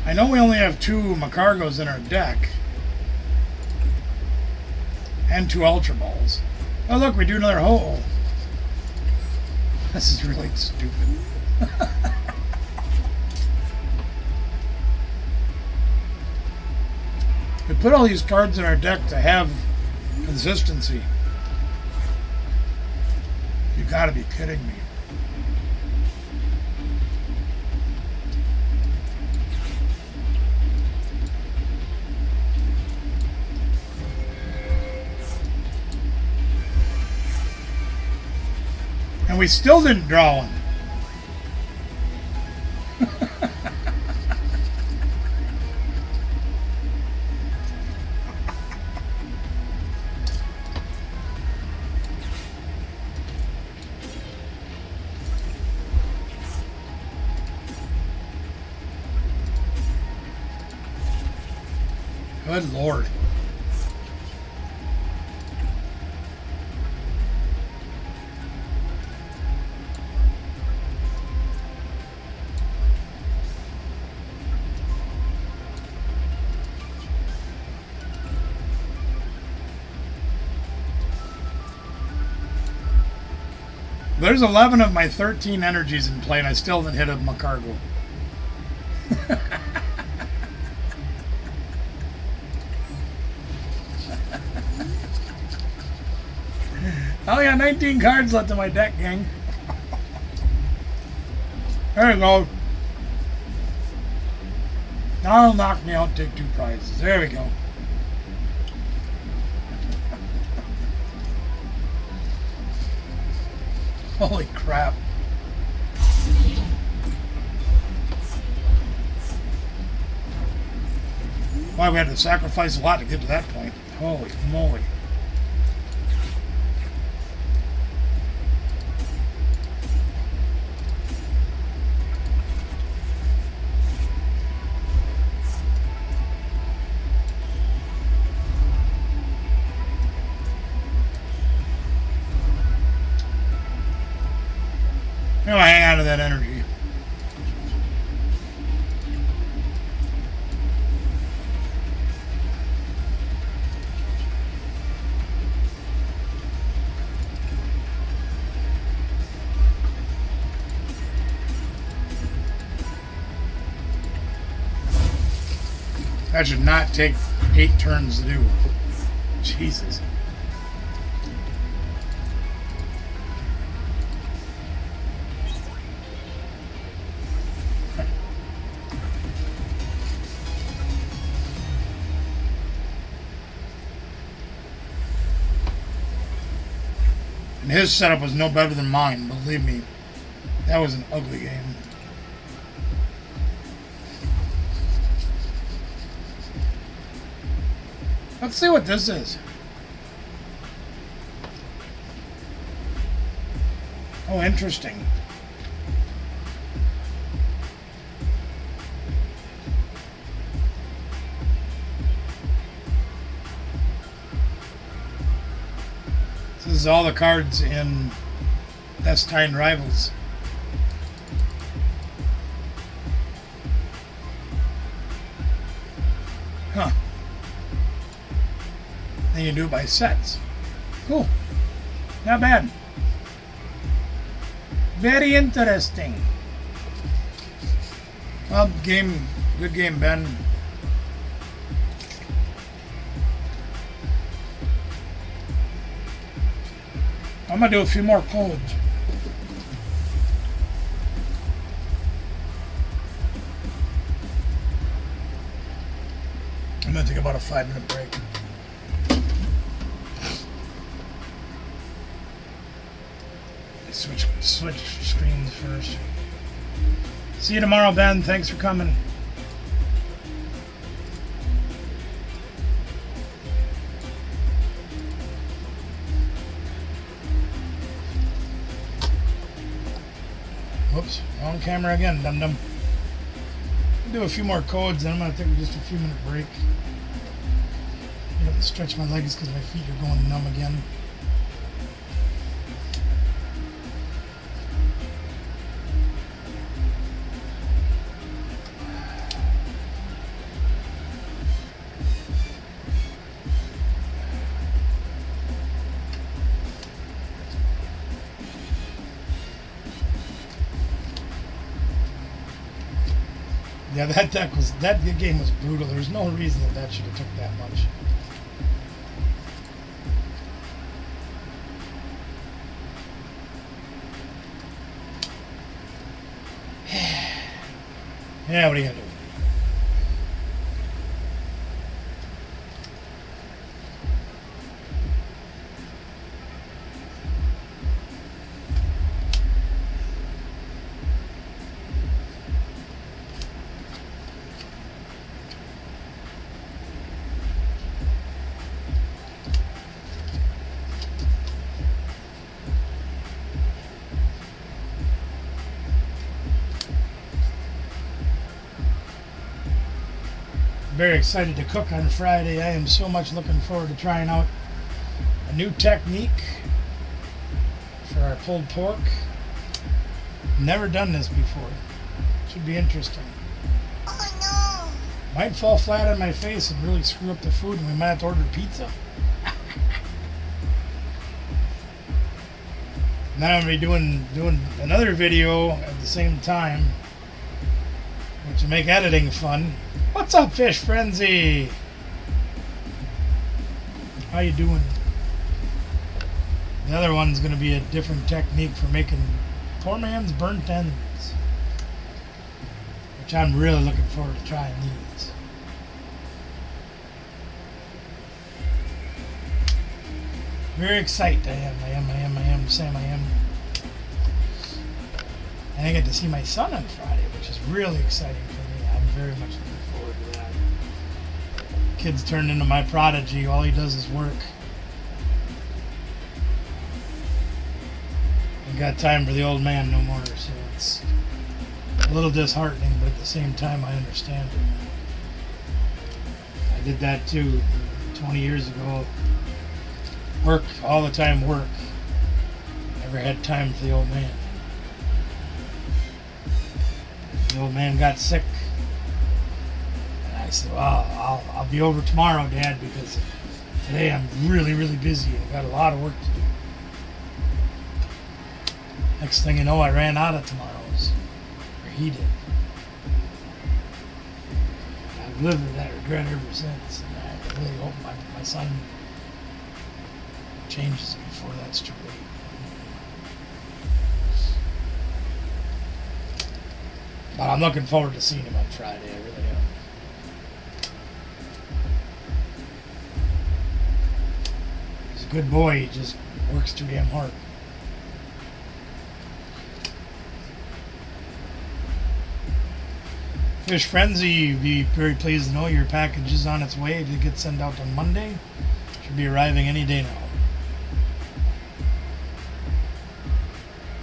I know we only have 2 Macargos in our deck. And 2 Ultra Balls. Oh look, we do another Ho-Oh. This is really stupid. We put all these cards in our deck to have consistency. You gotta be kidding me. And we still didn't draw one. Good Lord. There's 11 of my 13 energies in play, and I still haven't hit a Macargo. Oh yeah, 19 cards left in my deck, gang. There you go. Now it'll knock me out, take 2 prizes. There we go. Holy crap. Why, we had to sacrifice a lot to get to that point. Holy moly. I'm gonna hang on to that energy. That should not take 8 turns to do. Jesus. And his setup was no better than mine, believe me. That was an ugly game. Let's see what this is. Oh, interesting. This is all the cards in Estine Rivals. Huh. Then you do it by sets. Cool. Not bad. Very interesting. Well, good game, Ben. I'm gonna do a few more codes. I'm gonna take about a 5-minute break. Switch screens first. See you tomorrow, Ben. Thanks for coming. Whoops, wrong camera again, dum-dum. Do a few more codes, then I'm gonna take just a few minute break. I have to stretch my legs because my feet are going numb again. Yeah, that game was brutal. There's no reason that should have took that much. Yeah, what are you gonna do? Very excited to cook on Friday. I am so much looking forward to trying out a new technique for our pulled pork. Never done this before. Should be interesting. Oh Might fall flat on my face and really screw up the food, and we might have to order pizza. Now I'm going to be doing another video at the same time, which will make editing fun. What's up, Fish Frenzy? How you doing? The other one's going to be a different technique for making poor man's burnt ends, which I'm really looking forward to trying these. Very excited. I am, Sam, I am. And I get to see my son on Friday, which is really exciting for me. I'm very much looking forward to that. Kid's turned into my prodigy. All he does is work. Ain't got time for the old man no more, so it's a little disheartening, but at the same time I understand it. I did that too 20 years ago. Work, all the time work. Never had time for the old man. The old man got sick. And I said, well, I'll be over tomorrow, Dad, because today I'm really, really busy. I've got a lot of work to do. Next thing you know, I ran out of tomorrows. Or he did. I've lived with that regret ever since. And I really hope my son changes before that's too late. But I'm looking forward to seeing him on Friday. I really am. He's a good boy. He just works too damn hard. Fish Frenzy, be very pleased to know your package is on its way to get sent out on Monday. Should be arriving any day now.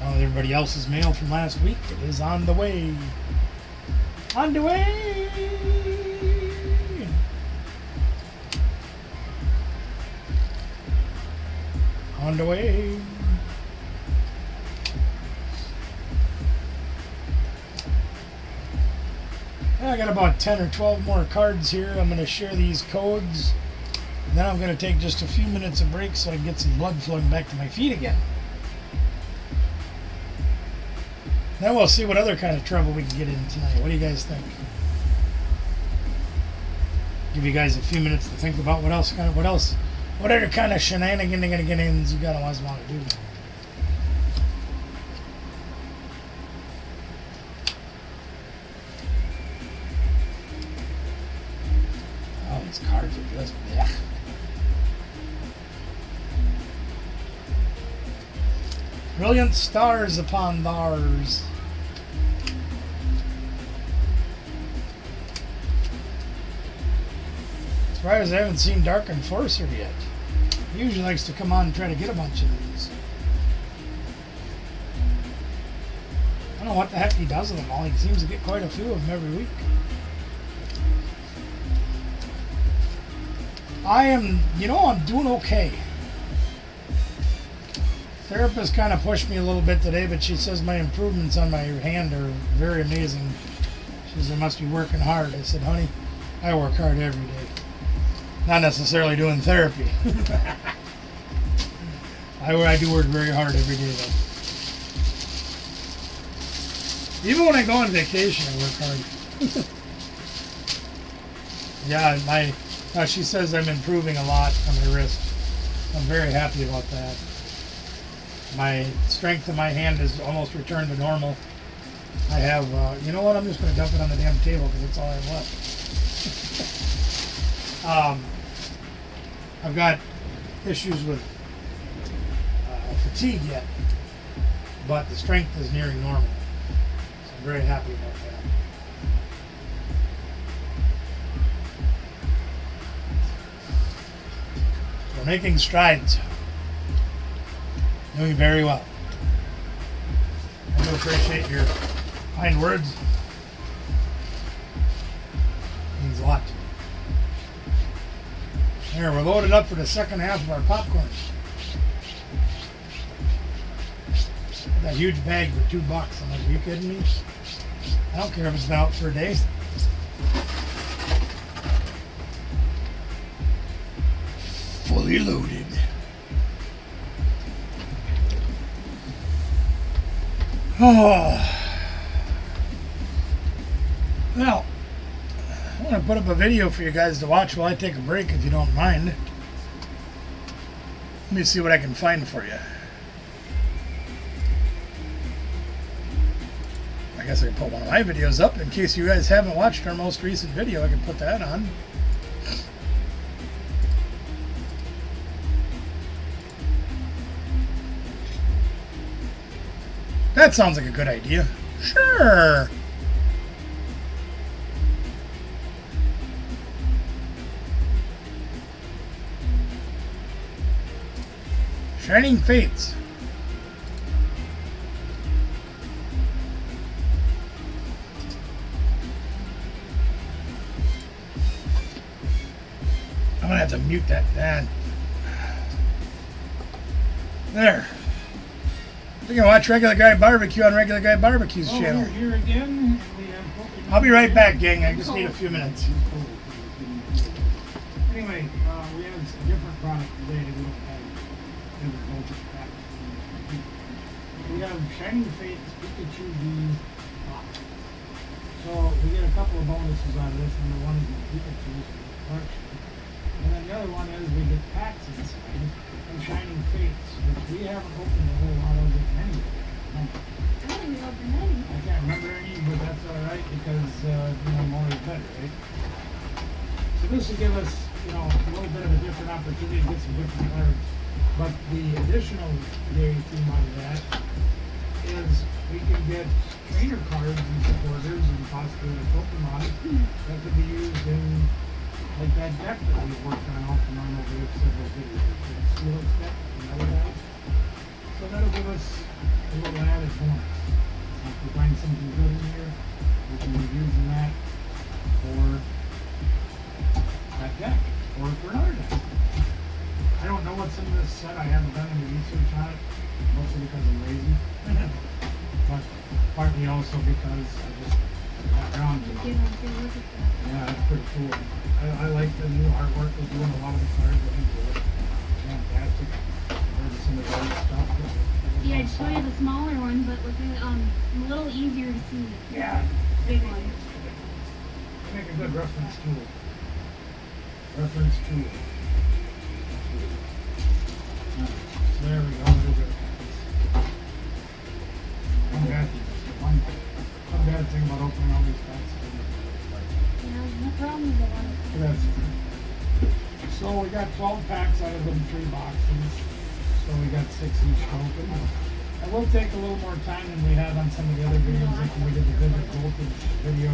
Now with everybody else's mail from last week, it is on the way. On the way! On the way. I got about 10 or 12 more cards here. I'm going to share these codes. And then I'm going to take just a few minutes of break so I can get some blood flowing back to my feet again. Then we'll see what other kind of trouble we can get in tonight. What do you guys think? Give you guys a few minutes to think about what other kind of shenanigans you guys want to do. Oh, these cards are just yeah. Brilliant stars upon bars. Surprised I haven't seen Dark Enforcer yet. He usually likes to come on and try to get a bunch of these. I don't know what the heck he does with them all. He seems to get quite a few of them every week. I'm doing okay. Therapist kind of pushed me a little bit today, but she says my improvements on my hand are very amazing. She says I must be working hard. I said, honey, I work hard every day. Not necessarily doing therapy. I do work very hard every day, though. Even when I go on vacation, I work hard. Yeah, she says I'm improving a lot on my wrist. I'm very happy about that. My strength of my hand has almost returned to normal. I have, you know what? I'm just going to dump it on the damn table because that's all I have left. I've got issues with fatigue yet, but the strength is nearing normal. So I'm very happy about that. We're making strides. Doing very well. I do appreciate your kind words. Means a lot to me. There, we're loaded up for the second half of our popcorn. That huge bag for $2. I'm like, are you kidding me? I don't care if it's been out for a day. Fully loaded. Oh. Well, I want to put up a video for you guys to watch while I take a break, if you don't mind. Let me see what I can find for you. I guess I can put one of my videos up in case you guys haven't watched our most recent video. I can put that on. That sounds like a good idea. Sure. Shining Fates. I'm gonna have to mute that. There. You can watch Regular Guy Barbecue on Regular Guy Barbecue's channel. We're here again. I'll be right back, gang. I just need a few minutes. Anyway, we have a different product today. We don't have agriculture packs. We have Shining Fates Pikachu V box. So we get a couple of bonuses out of this. Number one is the Pikachu's collection. And then the other one is we get packs inside of Shining Fates, which we haven't opened a whole lot of it anyway. I don't even open any. I can't remember any, but that's alright because, more is better, right? So this will give us, a little bit of a different opportunity to get some different cards. But the additional day theme out of that is we can get trainer cards and supporters and possibly the Pokemon that could be used in like that deck that we worked on off and on over several videos. The Steelix deck, another guy. So that'll give us a little added bonus. If we find something good in here, we can be using that for that deck or for another deck. I don't know what's in this set. I haven't done any research on it, mostly because I'm lazy. But partly also because I just got around to it. Yeah, that's pretty cool. I like the new artwork they're doing. A lot of the cards looking good. Fantastic. There's some of the other stuff. Yeah, I'd show you the smaller one, but look at a little easier to see. Yeah. Big one. They make a good reference tool. Reference tool. So there we go. There's our one bad thing about opening all these packs. Yeah, no problem with a lot of That's so we got 12 packs out of them, 3 boxes. So we got 6 each to open. I will take a little more time than we have on some of the other videos, like when we did the vivid voltage video,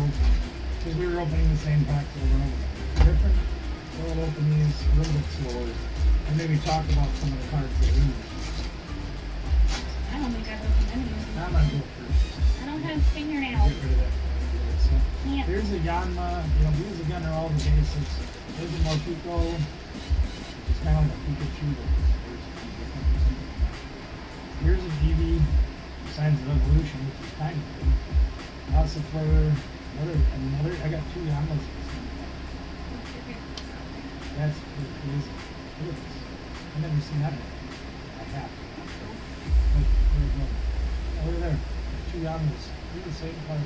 because we were opening the same packs over and over. Different. So we'll open these a little bit slower, and maybe talk about some of the cards that we use. I don't think I've opened any of them. I'm not going first. I don't have fingernails. Get rid of that. So, Can't. here's a Yanma. These again are all the basics. There's a Morpeko. It's kind of like a Pikachu. Here's a Eevee. Signs of Evolution, which is kind of cool. Ossifleur. Another. I got 2 Yanmas. That's pretty crazy. Look at this. I've never seen that before. I have. Look, there we go. Over there. There's 2 Yanmas. They're the same card.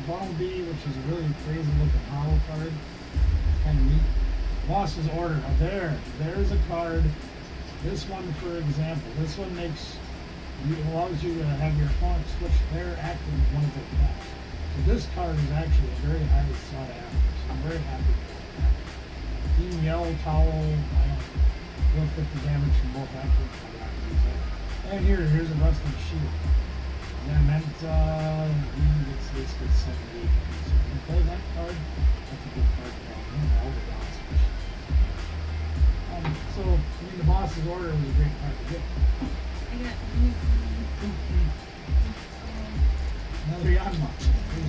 Bumblebee, which is a really crazy looking hollow card. Kind of neat. Boss's Order. Now there's a card. This one, for example, this one allows you to have your opponent switch their active with one of their attacks. So this card is actually very highly sought after. So I'm very happy with that. Team Yell, Towel, deal 50 damage from both active. And here's a Rusted Shield. And that meant it's 78. So when you play that card, that's a good card to have. All the bosses. The Boss's Order was a great card to get. I got Another Yanma.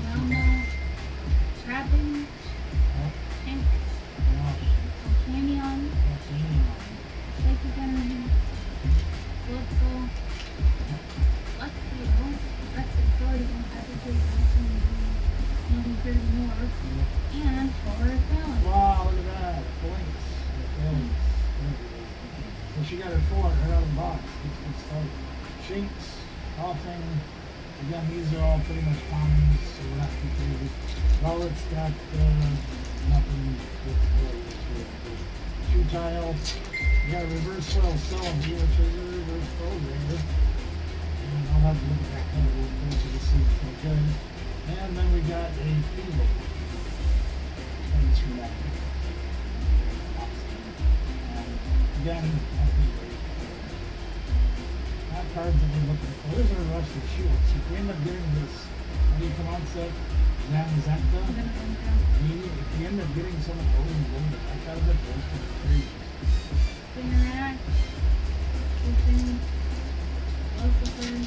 Yama, Trapping, Tank, Canyon, Psychic Energy, Flexo, Sword, maybe 30 more, and Forest Balance. Wow, look at that. Flinks. So she got her 4 right out of the box. Let's get started. Shinx, Coughing. Again, these are all pretty much commons, so we're not too crazy. Rollet's got nothing that's really good. Shoe Tile. We got a Reverse Foil Celebi, which is a reverse program. And I'll have to look at that kind of a little closer to see if it's no good. And then we got a Feeble. Comes from that. Again, nothing great. Not cards that we're looking for. Those are Rusted Shields. So if we end up getting this, what do you come on set? Zamazenta? If you end up getting some of those and blowing the heck out of it, those can be crazy. Spinnerak, Open, Lucifer,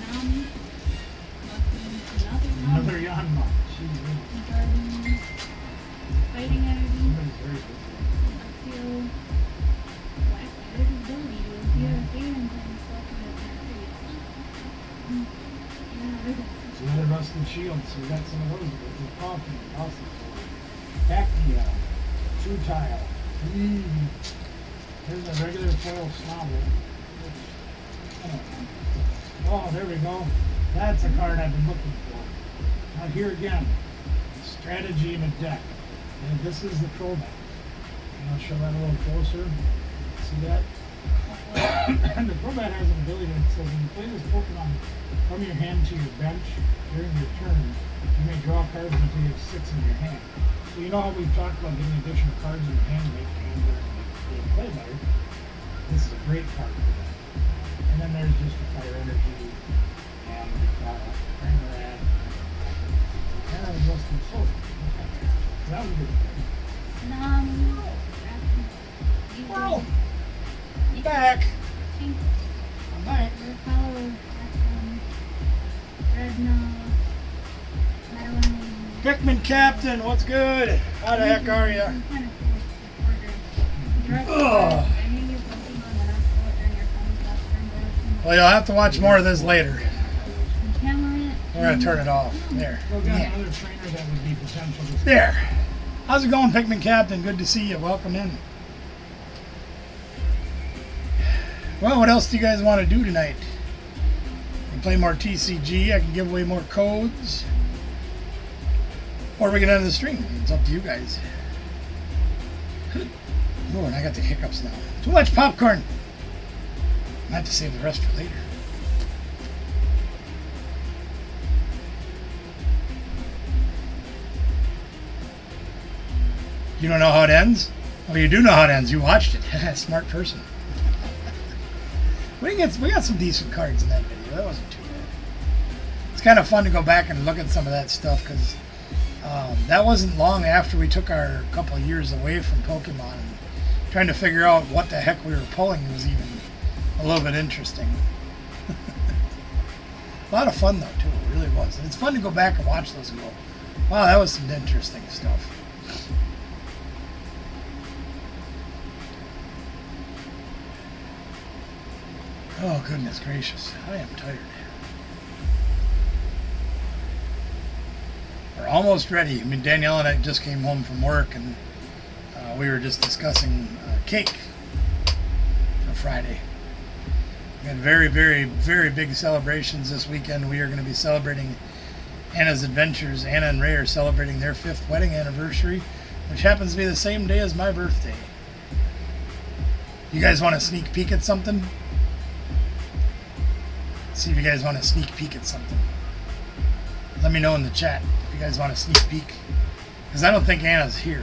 Nami, Another Yanma. She's in. Garden, Fighting Energy, Somebody's very busy. Lexio, Black Ability, if you have Phantom and stuff like that. So another Rusted Shield, so we got some of those. There's Coffee, awesome. Cacnea, True Tile. Here's a regular foil Snobble. Oh, there we go. That's a card I've been looking for. Now here again, strategy in a deck. And this is the Crobat. And I'll show that a little closer. See that? The Crobat has an ability that says when you play this Pokemon from your hand to your bench during your turn, you may draw cards until you have 6 in your hand. So you know how we've talked about getting additional cards in your hand to make your hand better and make the game play better? This is a great card for that. And then there's just the Fire Energy and Rangarad and a Rusted Sword. Okay. So that was a good card. Well, I'm back. I'm back. Pikmin Captain, what's good? How the heck are you? Ugh. Well, you'll have to watch more of this later. We're going to turn it off. There. We've got Yeah. another trainer that would be potential. To There. How's it going, Pikmin Captain? Good to see you. Welcome in. Well, what else do you guys want to do tonight? We play more TCG. I can give away more codes. Or we can end the stream. It's up to you guys. Oh, and I got the hiccups now. Too much popcorn. I have to save the rest for later. You don't know how it ends? Oh, you do know how it ends. You watched it. Smart person. We got some decent cards in that video. That wasn't too bad. It's kind of fun to go back and look at some of that stuff because that wasn't long after we took our couple of years away from Pokemon. And trying to figure out what the heck we were pulling was even a little bit interesting. A lot of fun though too. It really was. And it's fun to go back and watch those and go, wow, that was some interesting stuff. Oh, goodness gracious. I am tired. We're almost ready. I mean, Danielle and I just came home from work, and we were just discussing cake for Friday. We had very, very, very big celebrations this weekend. We are going to be celebrating Anna's Adventures. Anna and Ray are celebrating their 5th wedding anniversary, which happens to be the same day as my birthday. You guys want a sneak peek at something? See if you guys want to sneak peek at something. Let me know in the chat if you guys want to sneak peek. Because I don't think Anna's here.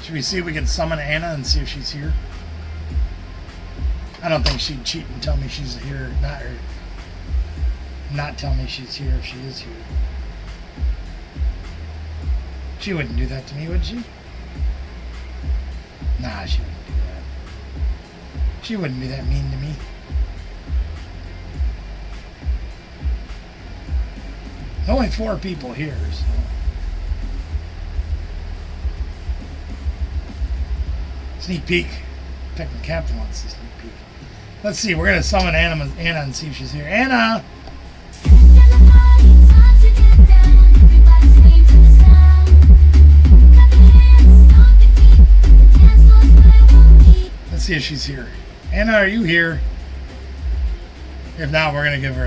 Should we see if we can summon Anna and see if she's here? I don't think she'd cheat and tell me she's here or not tell me she's here if she is here. She wouldn't do that to me, would she? Nah, she wouldn't do that. She wouldn't be that mean to me. Only 4 people here, so. Sneak peek. Pikmin Captain wants to sneak peek. Let's see, we're going to summon Anna and see if she's here. Anna! Let's see if she's here. Anna, are you here? If not, we're gonna give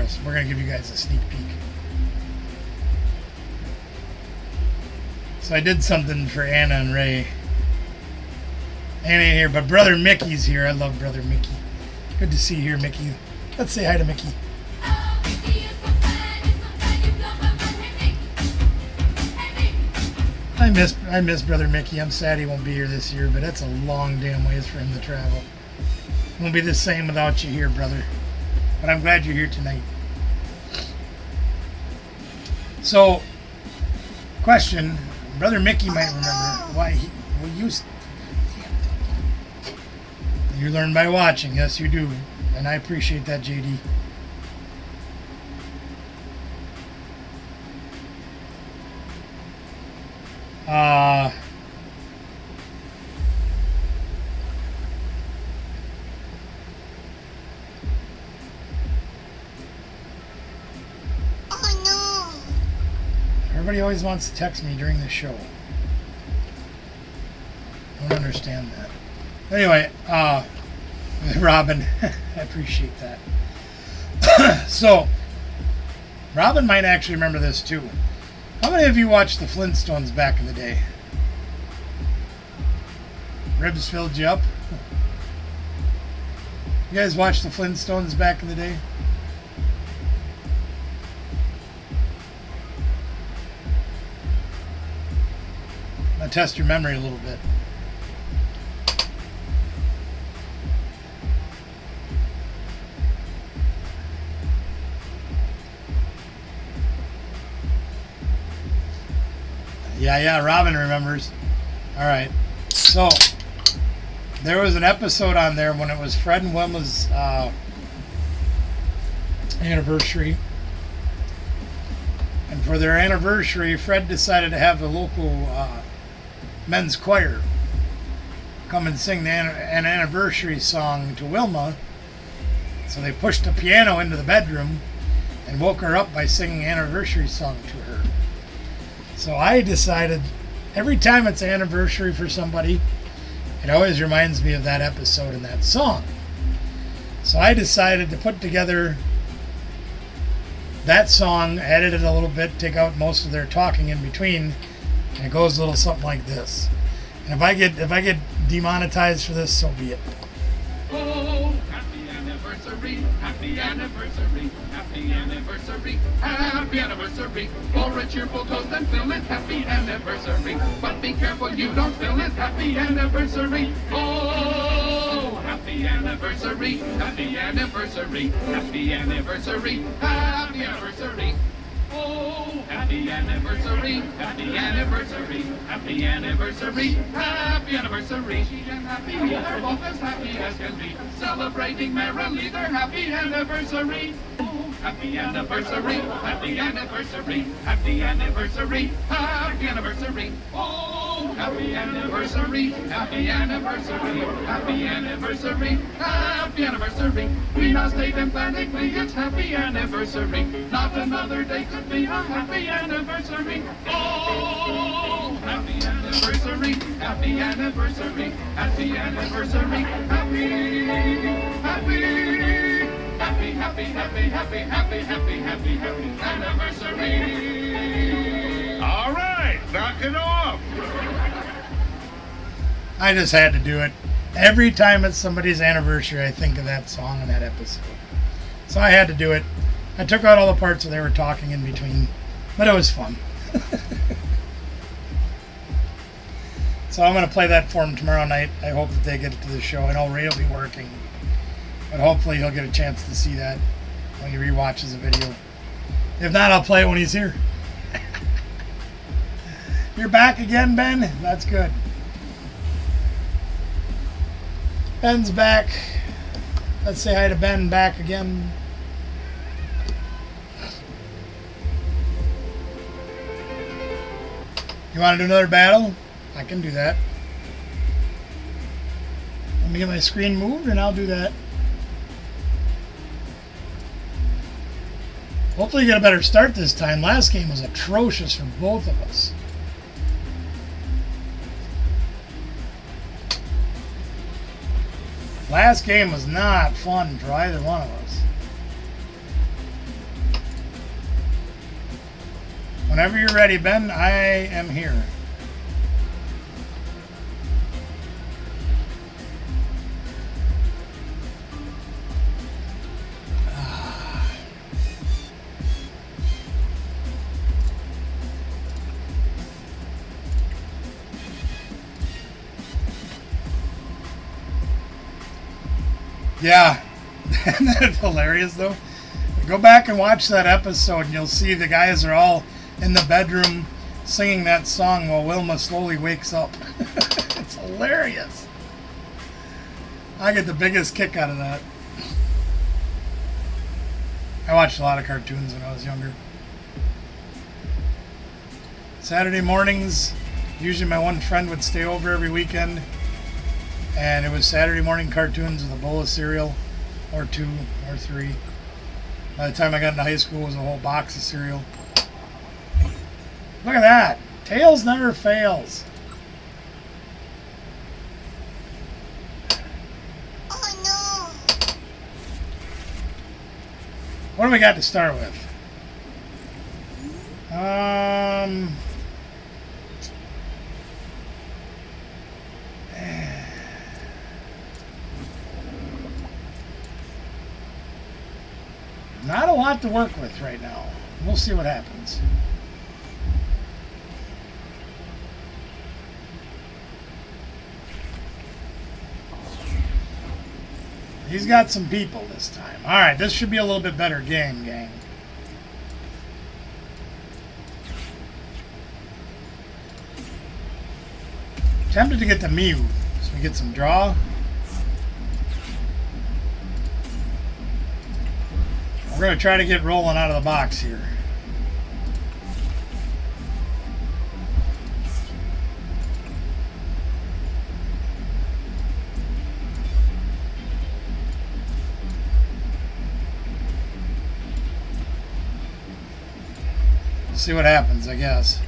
you guys a sneak peek. So I did something for Anna and Ray. Anna ain't here, but Brother Mickey's here. I love Brother Mickey. Good to see you here, Mickey. Let's say hi to Mickey. I miss Brother Mickey. I'm sad he won't be here this year, but that's a long damn ways for him to travel. Won't be the same without you here, brother. But I'm glad you're here tonight. So, question. Brother Mickey might remember why he... Well, you learn by watching. Yes, you do. And I appreciate that, JD. Oh no! Everybody always wants to text me during the show. I don't understand that. Anyway, Robin, I appreciate that. So, Robin might actually remember this too. How many of you watched the Flintstones back in the day? Ribs filled you up? You guys watched the Flintstones back in the day? I'm gonna test your memory a little bit. Yeah, Robin remembers. All right. So, there was an episode on there when it was Fred and Wilma's anniversary. And for their anniversary, Fred decided to have the local men's choir come and sing an anniversary song to Wilma. So they pushed the piano into the bedroom and woke her up by singing an anniversary song to her. So I decided every time it's anniversary for somebody, it always reminds me of that episode and that song. So I decided to put together that song, edit it a little bit, take out most of their talking in between, and it goes a little something like this. And if I get demonetized for this, so be it. Oh, happy anniversary, happy anniversary, happy anniversary, happy anniversary. Pour a cheerful toast and fill it, happy anniversary. But be careful you don't spill it, happy anniversary. Oh, happy anniversary, happy anniversary, happy anniversary, happy anniversary. Oh, happy anniversary, happy anniversary, happy anniversary, happy anniversary. She and happy, they're both as happy as can be. Celebrating merrily their happy anniversary. Oh, happy anniversary, happy anniversary, happy anniversary, happy anniversary. Oh, happy anniversary, happy anniversary, happy anniversary, happy anniversary. We now state emphatically it's happy anniversary. Not another day could be a happy anniversary. Oh, happy anniversary, happy anniversary, happy anniversary, happy, happy, happy, happy, happy, happy, happy, happy, happy, happy anniversary. All right, knock it off. I just had to do it. Every time it's somebody's anniversary, I think of that song and that episode. So I had to do it. I took out all the parts where they were talking in between, but it was fun. So I'm going to play that for him tomorrow night. I hope that they get it to the show. I know Ray will be working, but hopefully he'll get a chance to see that when he rewatches the video. If not, I'll play it when he's here. You're back again, Ben? That's good. Ben's back. Let's say hi to Ben back again. You want to do another battle? I can do that. Let me get my screen moved and I'll do that. Hopefully you get a better start this time. Last game was atrocious for both of us. Last game was not fun for either one of us. Whenever you're ready, Ben, I am here. Yeah, isn't that hilarious though? Go back and watch that episode and you'll see the guys are all in the bedroom singing that song while Wilma slowly wakes up. It's hilarious. I get the biggest kick out of that. I watched a lot of cartoons when I was younger. Saturday mornings, usually my one friend would stay over every weekend. And it was Saturday morning cartoons with a bowl of cereal, or 2 or 3. By the time I got into high school, it was a whole box of cereal. Look at that. Tails never fails. Oh no! What do we got to start with? Not a lot to work with right now. We'll see what happens. He's got some people this time. Alright, this should be a little bit better game, gang. Tempted to get the Mew, so we get some draw. We're going to try to get rolling out of the box here. See what happens, I guess.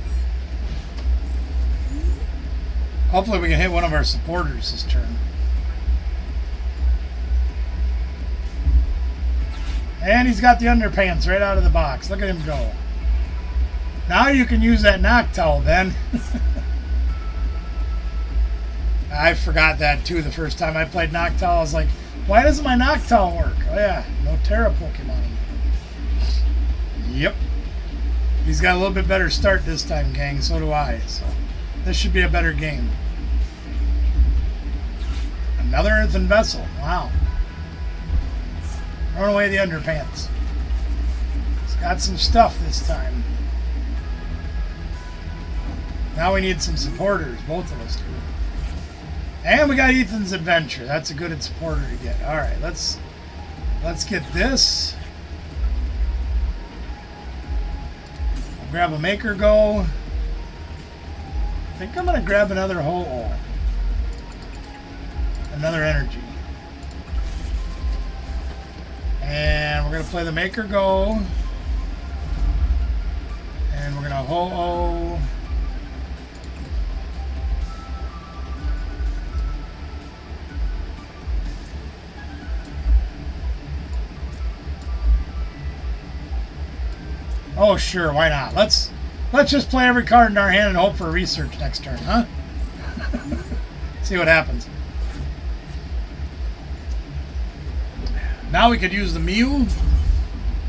Hopefully we can hit one of our supporters this turn. And he's got the underpants right out of the box. Look at him go. Now you can use that knock towel, Ben. I forgot that too the first time I played knock towel. I was like, why doesn't my knock towel work? Oh yeah, no Terra Pokemon. Yep. He's got a little bit better start this time, gang. So do I. So this should be a better game. Another earthen vessel. Wow. Throwing away the underpants. He's got some stuff this time. Now we need some supporters. Both of us do. And we got Ethan's Adventure. That's a good supporter to get. All right, let's get this. I'll grab a Maker Go. I think I'm gonna grab another Ho-Oh. Another energy. And we're gonna play the Maker Go. And we're gonna Ho-Oh. Oh, sure, why not? Let's just play every card in our hand and hope for a research next turn, huh? See what happens. Now we could use the Mew.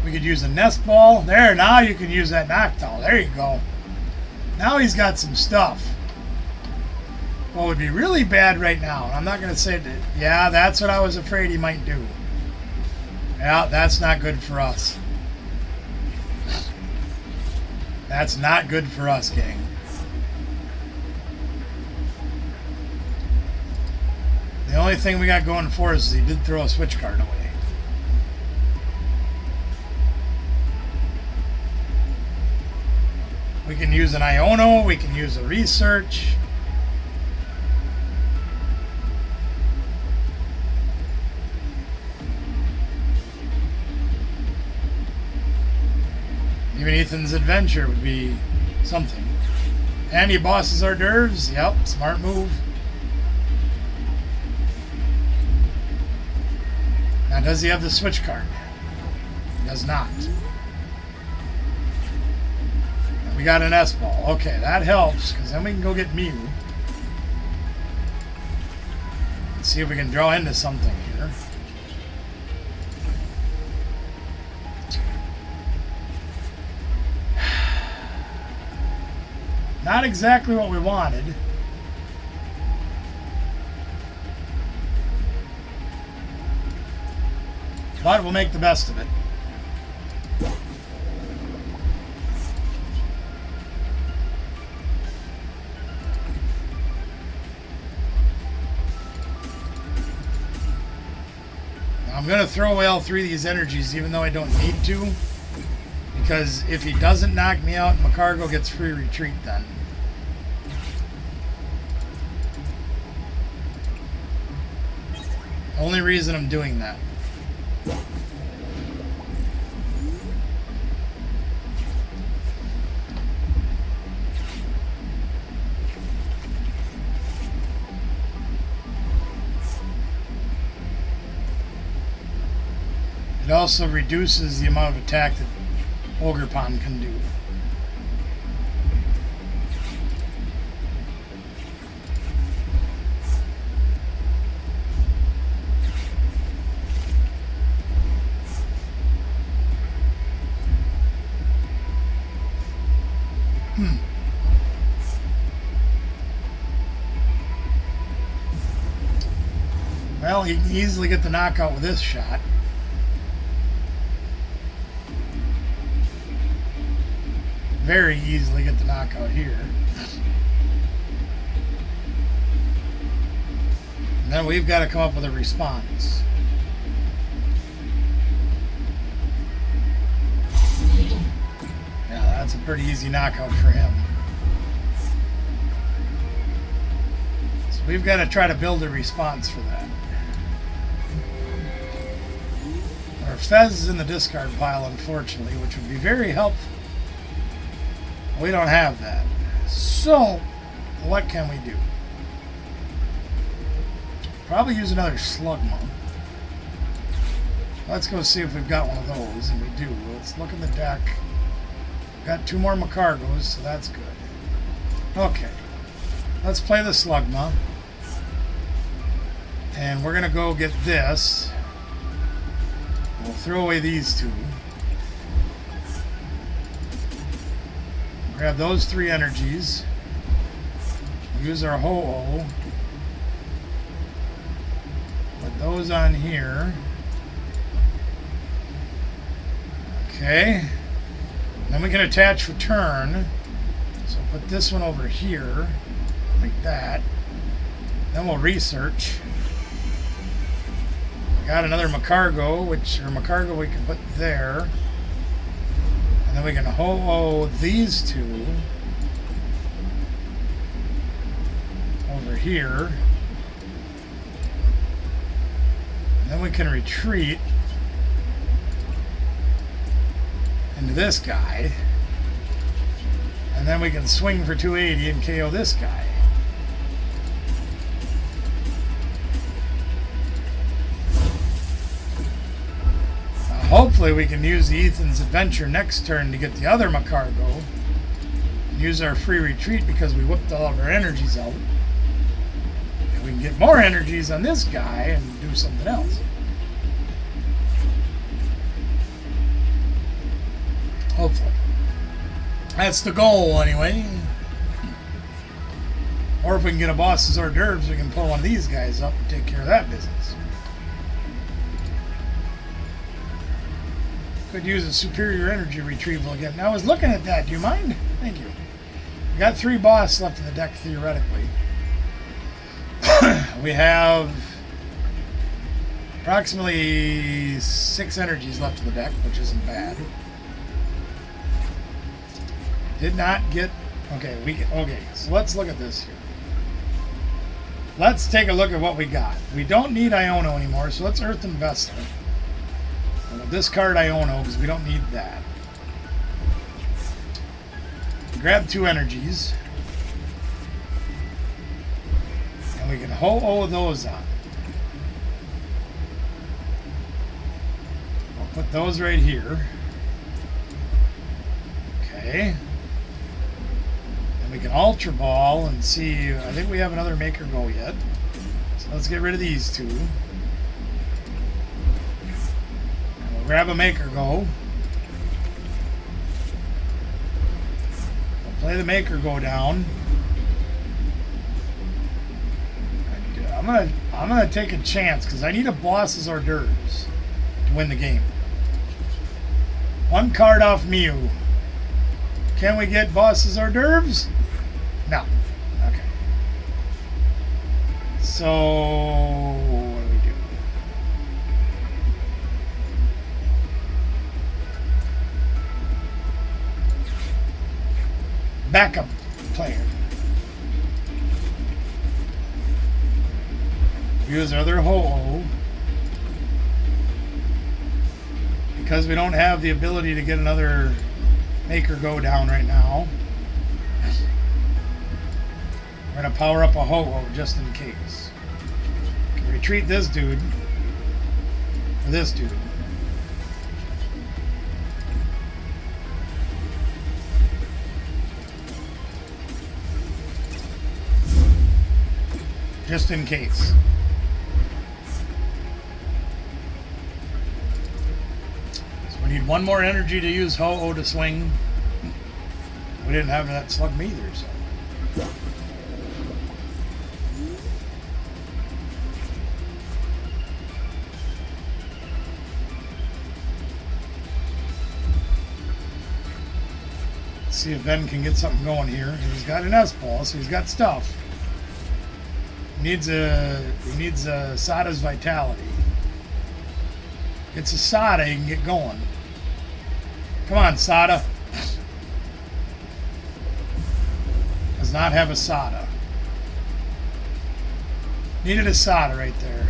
We could use the Nest Ball. There, now you can use that Noctowl. There you go. Now he's got some stuff. What would be really bad right now, and I'm not going to say that, yeah, that's what I was afraid he might do. Yeah, that's not good for us. That's not good for us, gang. The only thing we got going for us is he did throw a switch card away. We can use an Iono, we can use a research. Even Ethan's Adventure would be something. And he bosses hors d'oeuvres. Yep, smart move. Now, does he have the switch card? He does not. And we got an S-Ball. Okay, that helps, because then we can go get Mew. Let's see if we can draw into something here. Not exactly what we wanted. But we'll make the best of it. Now I'm going to throw away all three of these energies even though I don't need to. Because if he doesn't knock me out, Macargo gets free retreat then. Only reason I'm doing that. It also reduces the amount of attack that Ogre Pond can do. Well, he can easily get the knockout with this shot. Very easily get the knockout here. And then we've got to come up with a response. Yeah, that's a pretty easy knockout for him. So we've got to try to build a response for that. Our Fez is in the discard pile, unfortunately, which would be very helpful. We don't have that. So, what can we do? Probably use another slug monk. Let's go see if we've got one of those, and we do. Let's look in the deck. Got 2 more Macargos, so that's good. Okay. Let's play the Slugma. And we're going to go get this. We'll throw away these 2. Grab those 3 energies. Use our Ho-Oh. Put those on here. Okay. Then we can attach return. So put this one over here, like that. Then we'll research. Got another Macargo, we can put there. And then we can Ho-Oh these 2 over here. And then we can retreat into this guy. And then we can swing for 280 and KO this guy. Hopefully we can use the Ethan's Adventure next turn to get the other Macargo. And use our free retreat because we whipped all of our energies out. And we can get more energies on this guy and do something else. Hopefully. That's the goal anyway. Or if we can get a boss's hors d'oeuvres, we can pull one of these guys up and take care of that business. Could use a superior energy retrieval again. Now I was looking at that. Do you mind? Thank you. We got 3 boss left in the deck theoretically. We have approximately 6 energies left in the deck, which isn't bad. Did not get... Okay, so let's look at this here. Let's take a look at what we got. We don't need Iono anymore, so let's Earthen Vessel. We'll discard Iono because we don't need that. Grab 2 energies. And we can Ho-Oh those on. We'll put those right here. Okay. And we can Ultra Ball and see. I think we have another Maker Go yet. So let's get rid of these 2. Grab a Maker Go. We'll play the Maker Go down. I'm gonna take a chance because I need a boss's hors d'oeuvres to win the game. 1 card off Mew. Can we get boss's hors d'oeuvres? No. Okay. So what do we do? Backup player. Use another Ho-Oh. Because we don't have the ability to get another Maker Go down right now. We're going to power up a Ho-Oh just in case. We can retreat this dude. Or this dude. Just in case. So we need 1 more energy to use Ho-Oh to swing. We didn't have that slug either, so. Let's see if Ben can get something going here. He's got an S-ball, so he's got stuff. He needs a Sada's Vitality. It's a Sada, he can get going. Come on, Sada. Does not have a Sada. Needed a Sada right there.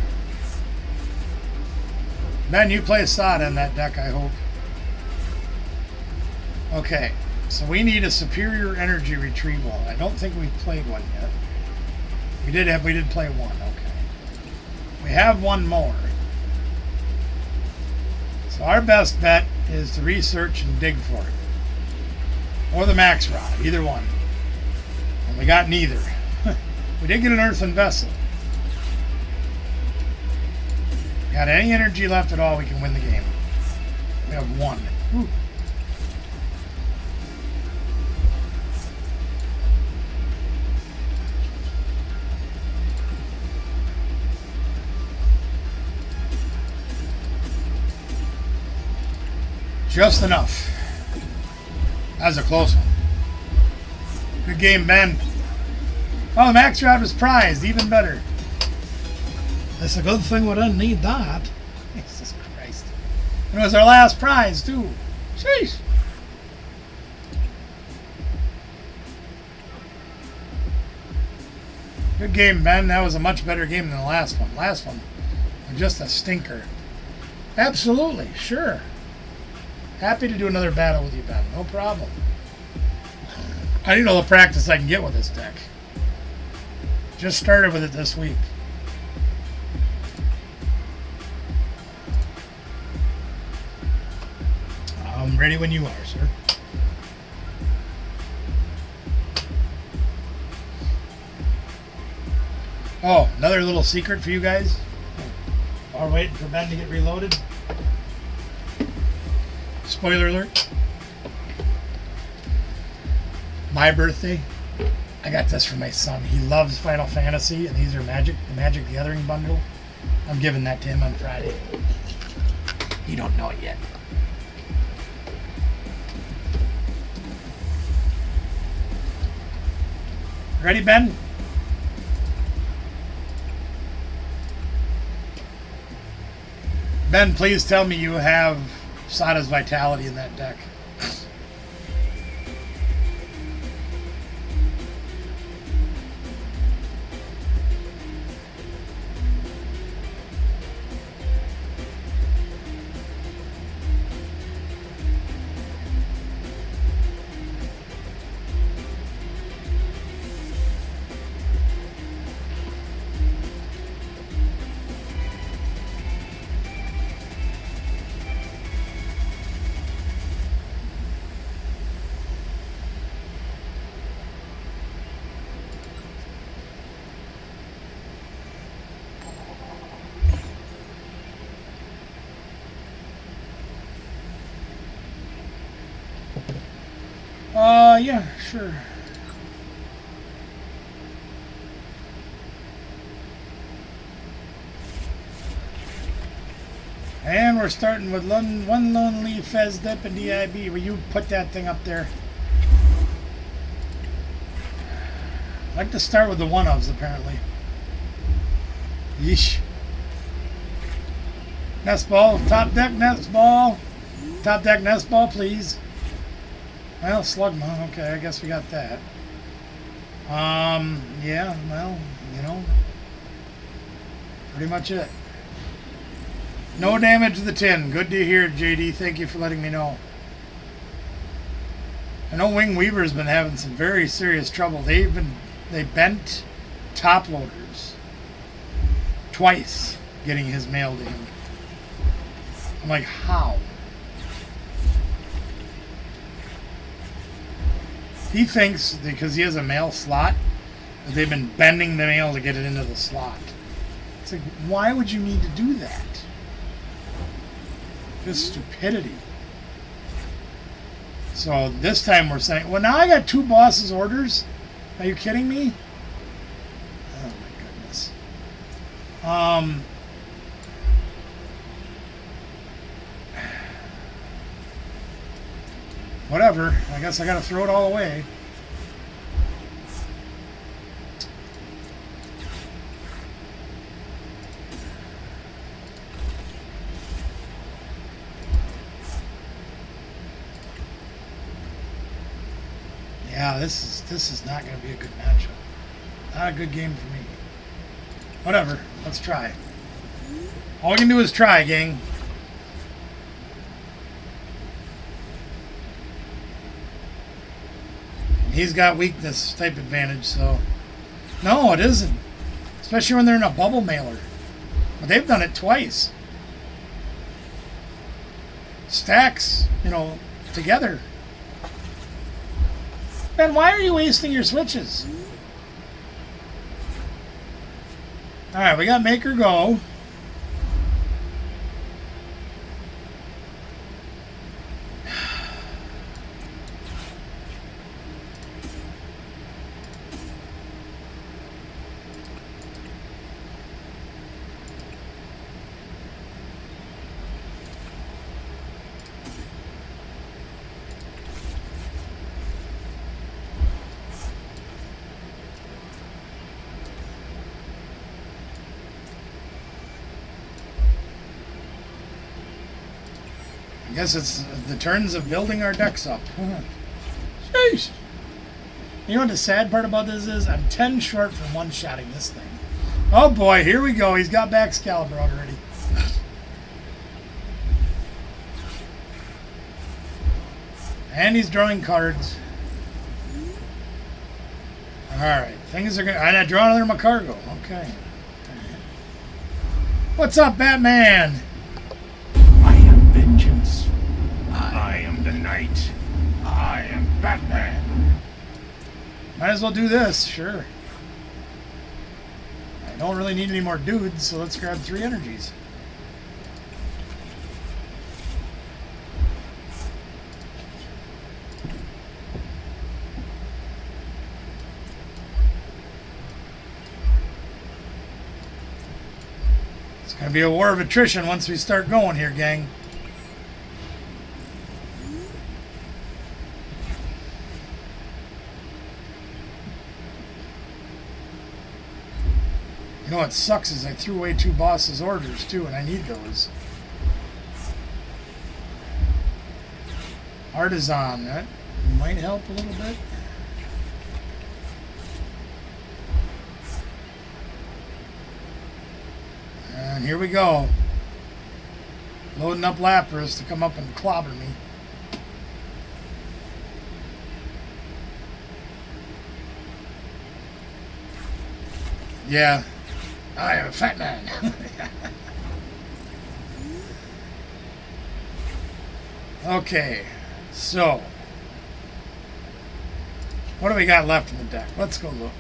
Ben, you play a Sada in that deck, I hope. Okay. So we need a superior energy retrieval. I don't think we've played one yet. We did play one, okay. We have one more. So our best bet is to research and dig for it. Or the max rod, either one. And we got neither. We did get an earthen vessel. Got any energy left at all, we can win the game. We have one. Whew. Just enough. That was a close one. Good game, Ben. Oh, the max rod was prized. Even better. That's a good thing we didn't need that. Jesus Christ. And it was our last prize, too. Sheesh. Good game, Ben. That was a much better game than the last one. Last one was just a stinker. Absolutely. Sure. Happy to do another battle with you, Ben. No problem. I need all the practice I can get with this deck. Just started with it this week. I'm ready when you are, sir. Oh, another little secret for you guys. While we're waiting for Ben to get reloaded. Spoiler alert. My birthday. I got this for my son. He loves Final Fantasy, and these are the Magic the Gathering bundle. I'm giving that to him on Friday. He don't know it yet. Ready, Ben? Ben, please tell me you have Sada's Vitality in that deck. Yeah, sure. And we're starting with one lonely FESDEP and DIB. Will you put that thing up there? I'd like to start with the one-ofs, apparently. Yeesh. Nest ball, top deck nest ball. Top deck nest ball, please. Well, Slugma, okay, I guess we got that. Yeah, well, you know, pretty much it. No damage to the tin. Good to hear, JD. Thank you for letting me know. I know Wing Weaver's been having some very serious trouble. They bent top loaders twice getting his mail to him. I'm like, how? He thinks because he has a mail slot that they've been bending the mail to get it into the slot. It's like, why would you need to do that? Just stupidity. So this time we're saying, well, now I got 2 bosses' orders. Are you kidding me? Oh my goodness. Whatever. I guess I gotta throw it all away. Yeah, this is not gonna be a good matchup. Not a good game for me. Whatever. Let's try. All we can do is try, gang. He's got weakness type advantage, so... No, it isn't. Especially when they're in a bubble mailer. But they've done it twice. Stacks, you know, together. Ben, why are you wasting your switches? Alright, we got Maker Go. I guess it's the turns of building our decks up. Sheesh. You know what the sad part about this is? I'm 10 short from one-shotting this thing. Oh boy, here we go. He's got back Excalibur already. And he's drawing cards. Alright, things are good. And I draw another Macargo. Okay. What's up, Batman? I am vengeance. I am the knight. I am Batman. Might as well do this, sure. I don't really need any more dudes, so let's grab 3 energies. It's going to be a war of attrition once we start going here, gang. You know what sucks is I threw away 2 bosses' orders too, and I need those. Artisan, that might help a little bit. And here we go. Loading up Lapras to come up and clobber me. Yeah. I am a fat man. Okay, so what do we got left in the deck? Let's go look.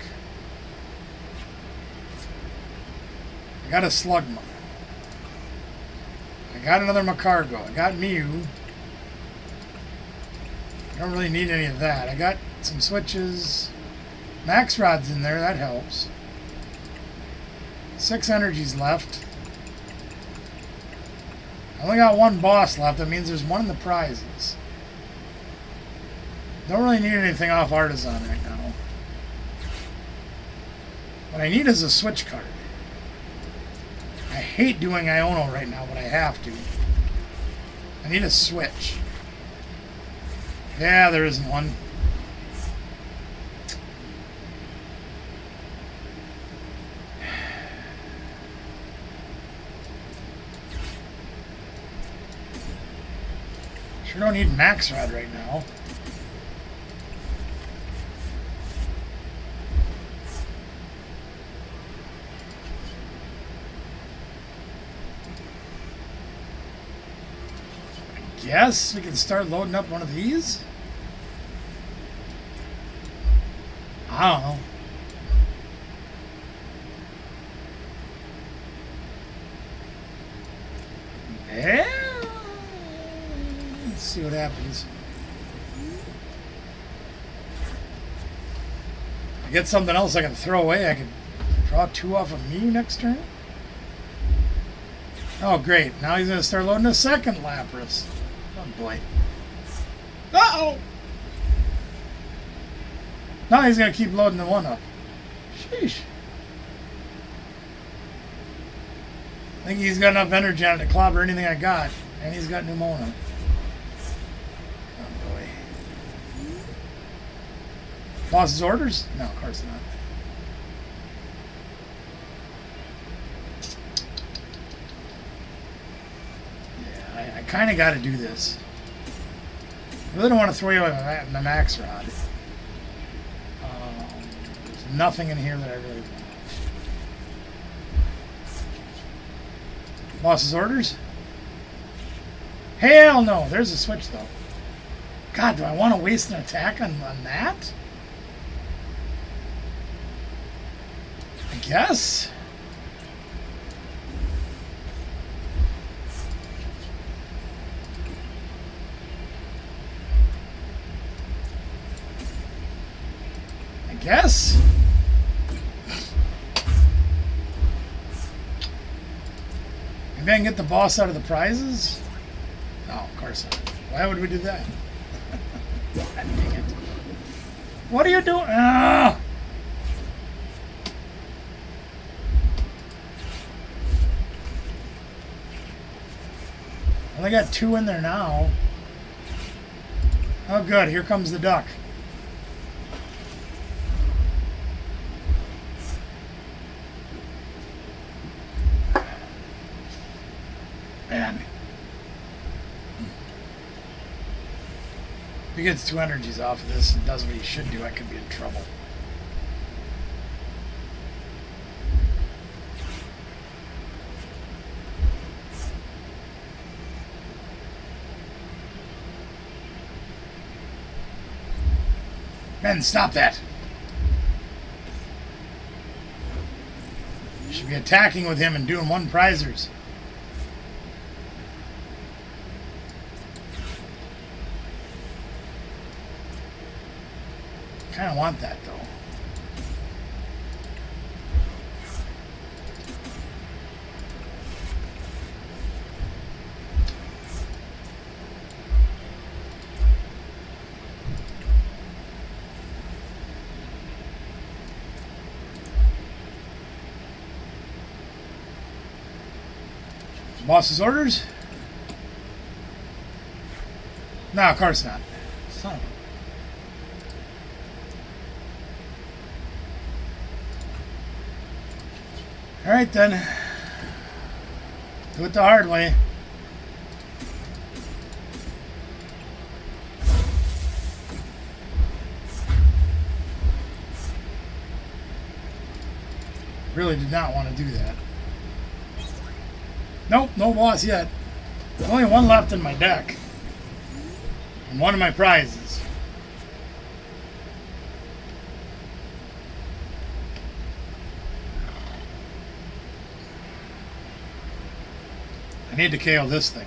I got a Slugma. I got another Macargo. I got Mew. I don't really need any of that. I got some switches. Max Rod's in there, that helps. 6 energies left. I only got 1 boss left. That means there's 1 in the prizes. Don't really need anything off Artisan right now. What I need is a switch card. I hate doing Iono right now, but I have to. I need a switch. Yeah, there isn't one. Sure don't need Max Rod right now. I guess we can start loading up one of these. I don't know. Yeah. Let's see what happens. I get something else I can throw away. I can draw 2 off of Mew next turn. Oh, great. Now he's going to start loading a second Lapras. Oh, boy. Uh-oh! Now he's going to keep loading the 1 up. Sheesh. I think he's got enough energy on it to clobber anything I got. And he's got Numona. Oh, boy. Boss's orders? No, of course not. Yeah, I kind of got to do this. I really don't want to throw away my Max Rod. nothing in here that I really want. Boss's orders? Hell no. There's a switch, though. God, do I want to waste an attack on that? I guess. Guess. Maybe I can get the boss out of the prizes? No, of course not. Why would we do that? God dang it. What are you doing? Ah! Only got 2 in there now. Oh good, here comes the duck. Man. If he gets 2 energies off of this and does what he should do, I could be in trouble. Ben, stop that! You should be attacking with him and doing 1 prizers. I kind of want that, though. Boss's orders? No, of course not. Son of a... Alright then. Do it the hard way. Really did not want to do that. Nope, no boss yet. There's only 1 left in my deck. And 1 of my prizes. I need to KO this thing.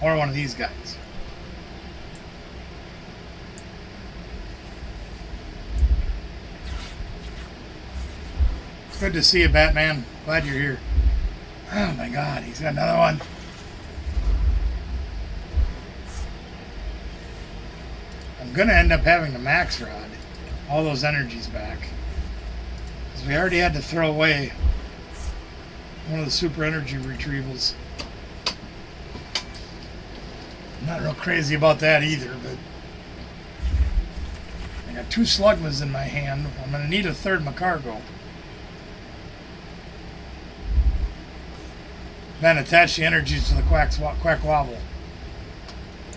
Or one of these guys. It's good to see you, Batman. Glad you're here. Oh my god, he's got another one. I'm going to end up having to max rod all those energies back. Because we already had to throw away one of the super energy retrievals. I'm not real crazy about that either, but I got 2 Slugmas in my hand. I'm going to need a 3rd Macargo. Then attach the energies to the Quack Wobble.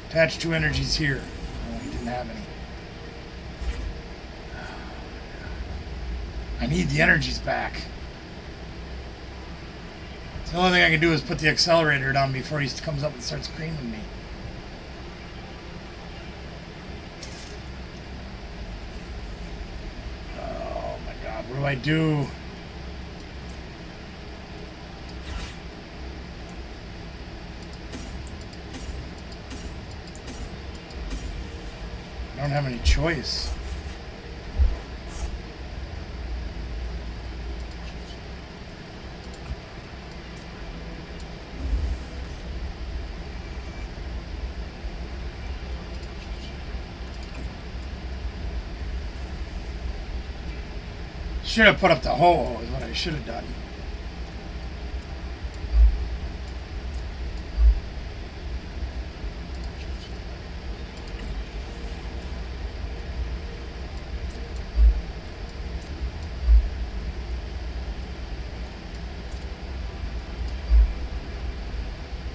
Attach 2 energies here. Oh, we didn't have any. I need the energies back. The only thing I can do is put the accelerator down before he comes up and starts screaming me. Oh my god, what do I do? I don't have any choice. Should have put up the ho-ho is what I should have done.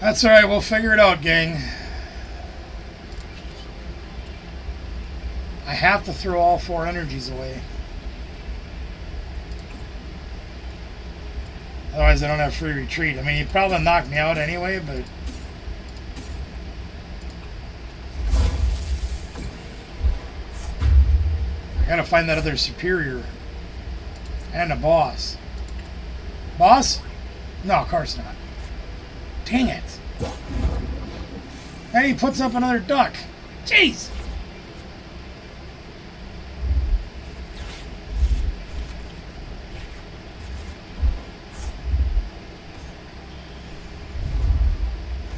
That's alright, we'll figure it out, gang. I have to throw all 4 energies away. Otherwise, I don't have free retreat. I mean, he'd probably knock me out anyway, but... I gotta find that other superior. And a boss. Boss? No, of course not. Dang it. And he puts up another duck. Jeez!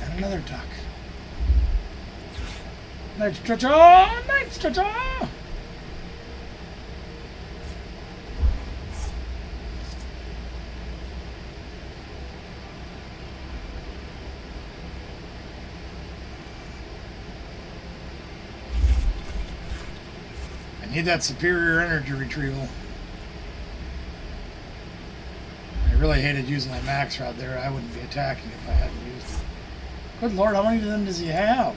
And another duck. Nitrogen! Need that superior energy retrieval. I really hated using that max rod there. I wouldn't be attacking if I hadn't used it. Good lord, how many of them does he have?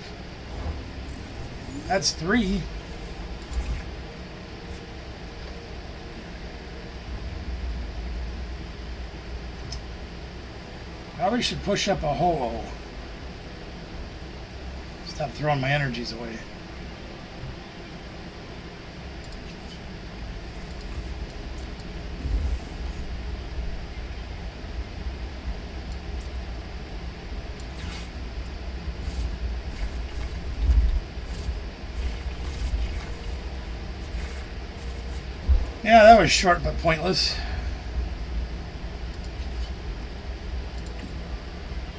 That's 3. Probably should push up a ho-oh. Stop throwing my energies away. Yeah, that was short but pointless.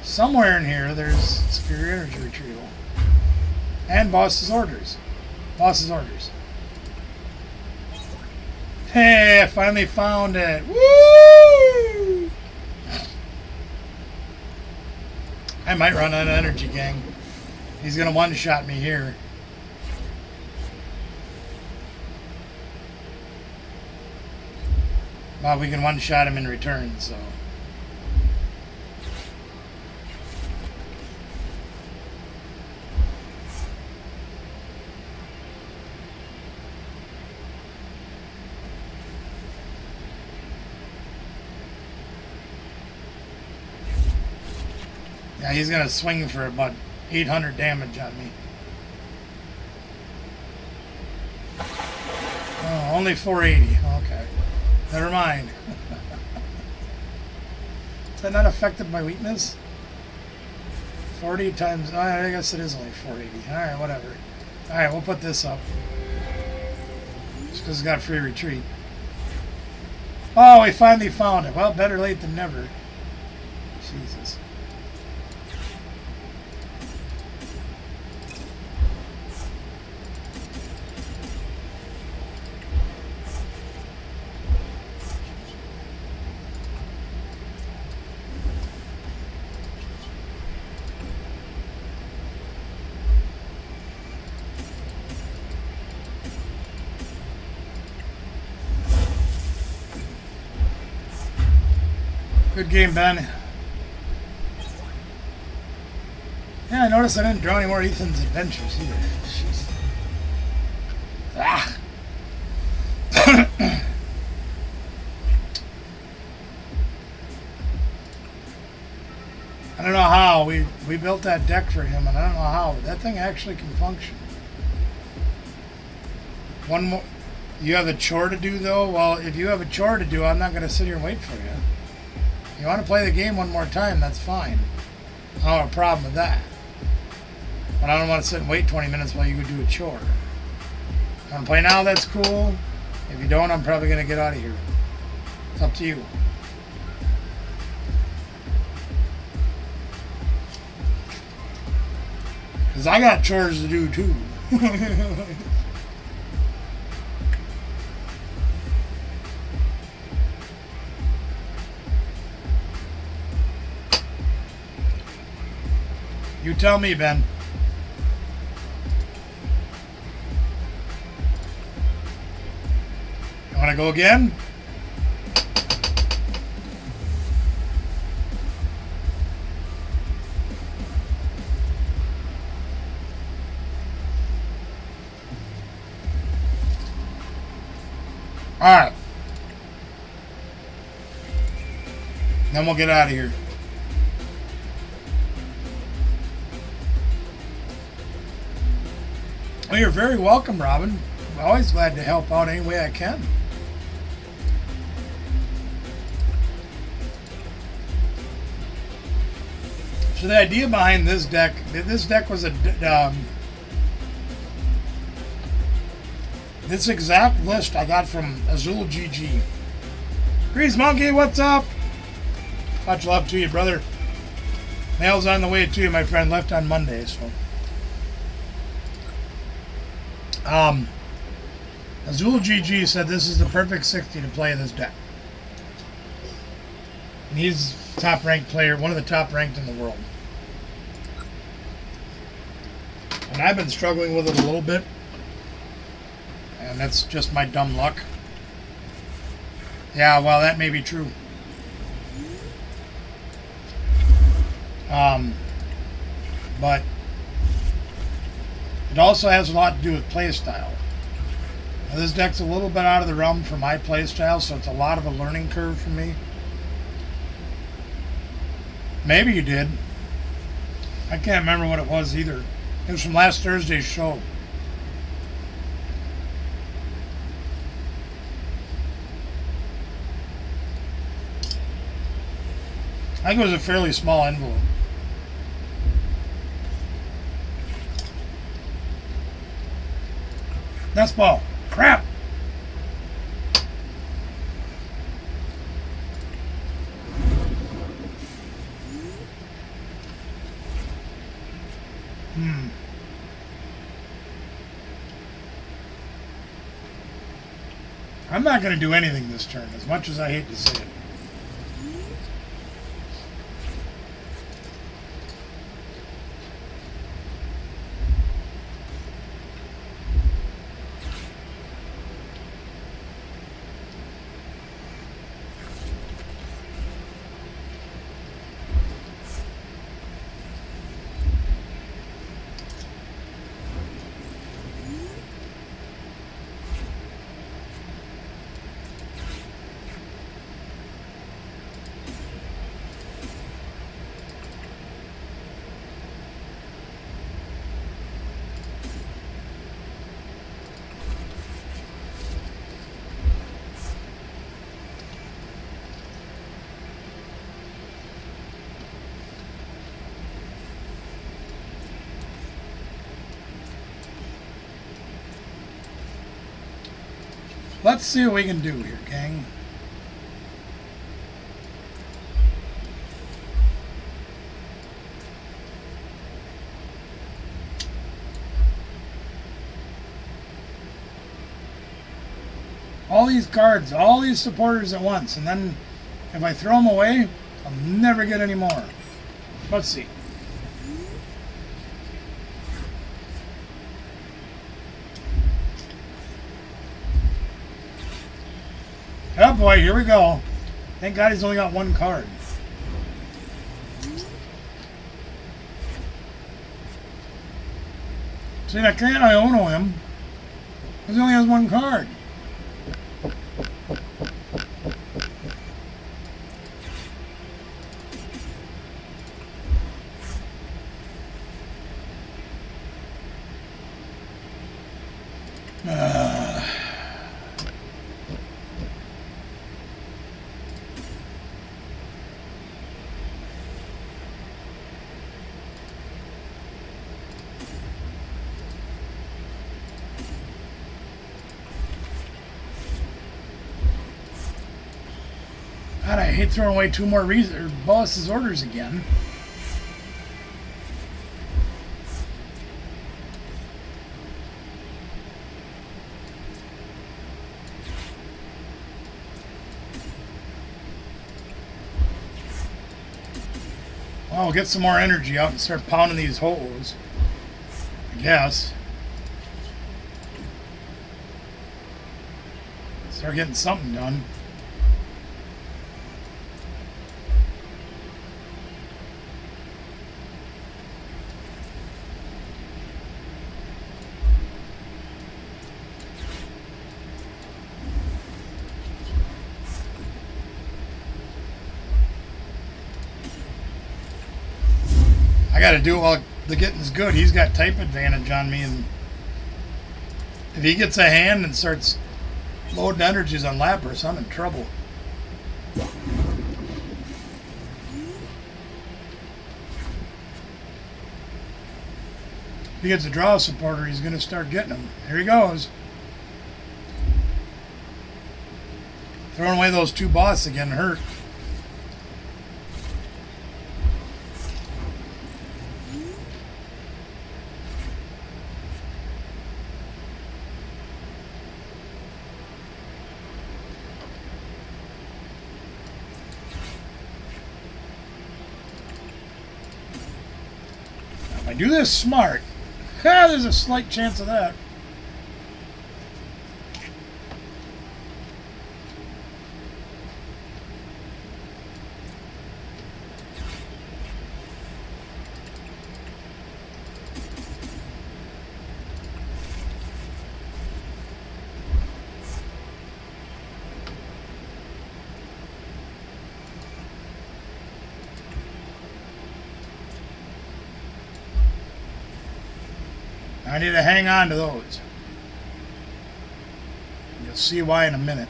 Somewhere in here there's superior energy retrieval. And boss's orders. Boss's orders. Hey, I finally found it. Woo! I might run out of energy, gang. He's gonna one-shot me here. Well, we can one-shot him in return, so... Yeah, he's gonna swing for about 800 damage on me. Oh, only 480. Okay. Never mind. Is that not affected by weakness? 40 times... I guess it is only 480. Alright, whatever. Alright, we'll put this up. Just because it's got free retreat. Oh, we finally found it. Well, better late than never. Jesus. Good game, Ben. Yeah, I noticed I didn't draw any more Ethan's Adventures either. Jeez. Ah! I don't know how. We built that deck for him, and I don't know how. But that thing actually can function. One more. You have a chore to do, though? Well, if you have a chore to do, I'm not going to sit here and wait for you. You want to play the game one more time, that's fine. I don't have a problem with that. But I don't want to sit and wait 20 minutes while you go do a chore. If you want to play now, that's cool. If you don't, I'm probably going to get out of here. It's up to you. Because I got chores to do too. You tell me, Ben. You want to go again? All right. Then we'll get out of here. Well, you're very welcome, Robin. I'm always glad to help out any way I can. So the idea behind this deck was this exact list I got from Azul GG. Grease Monkey, what's up? Much love to you, brother. Mail's on the way to you, my friend. Left on Monday, so. Azul GG said this is the perfect 60 to play this deck. And he's top ranked player, one of the top ranked in the world. And I've been struggling with it a little bit. And that's just my dumb luck. Yeah, well, that may be true. But it also has a lot to do with play style. Now, this deck's a little bit out of the realm for my play style, so it's a lot of a learning curve for me. Maybe you did. I can't remember what it was either. It was from last Thursday's show. I think it was a fairly small envelope. That's ball. Crap! I'm not going to do anything this turn, as much as I hate to say it. Let's see what we can do here, gang. All these cards, all these supporters at once, and then if I throw them away, I'll never get any more. Let's see. Oh boy, here we go. Thank God he's only got one card. See, I can't Iono him because he only has one card. God, I hate throwing away two more boss's orders again. Well, we'll get some more energy out and start pounding these holes, I guess. Start getting something done. got to do it while the getting's good. He's got type advantage on me, and if he gets a hand and starts loading energies on Lapras, I'm in trouble. If he gets a draw supporter, he's going to start getting them. Here he goes. Throwing away those two boss again hurt. If I do this smart, there's a slight chance of that. I need to hang on to those. You'll see why in a minute.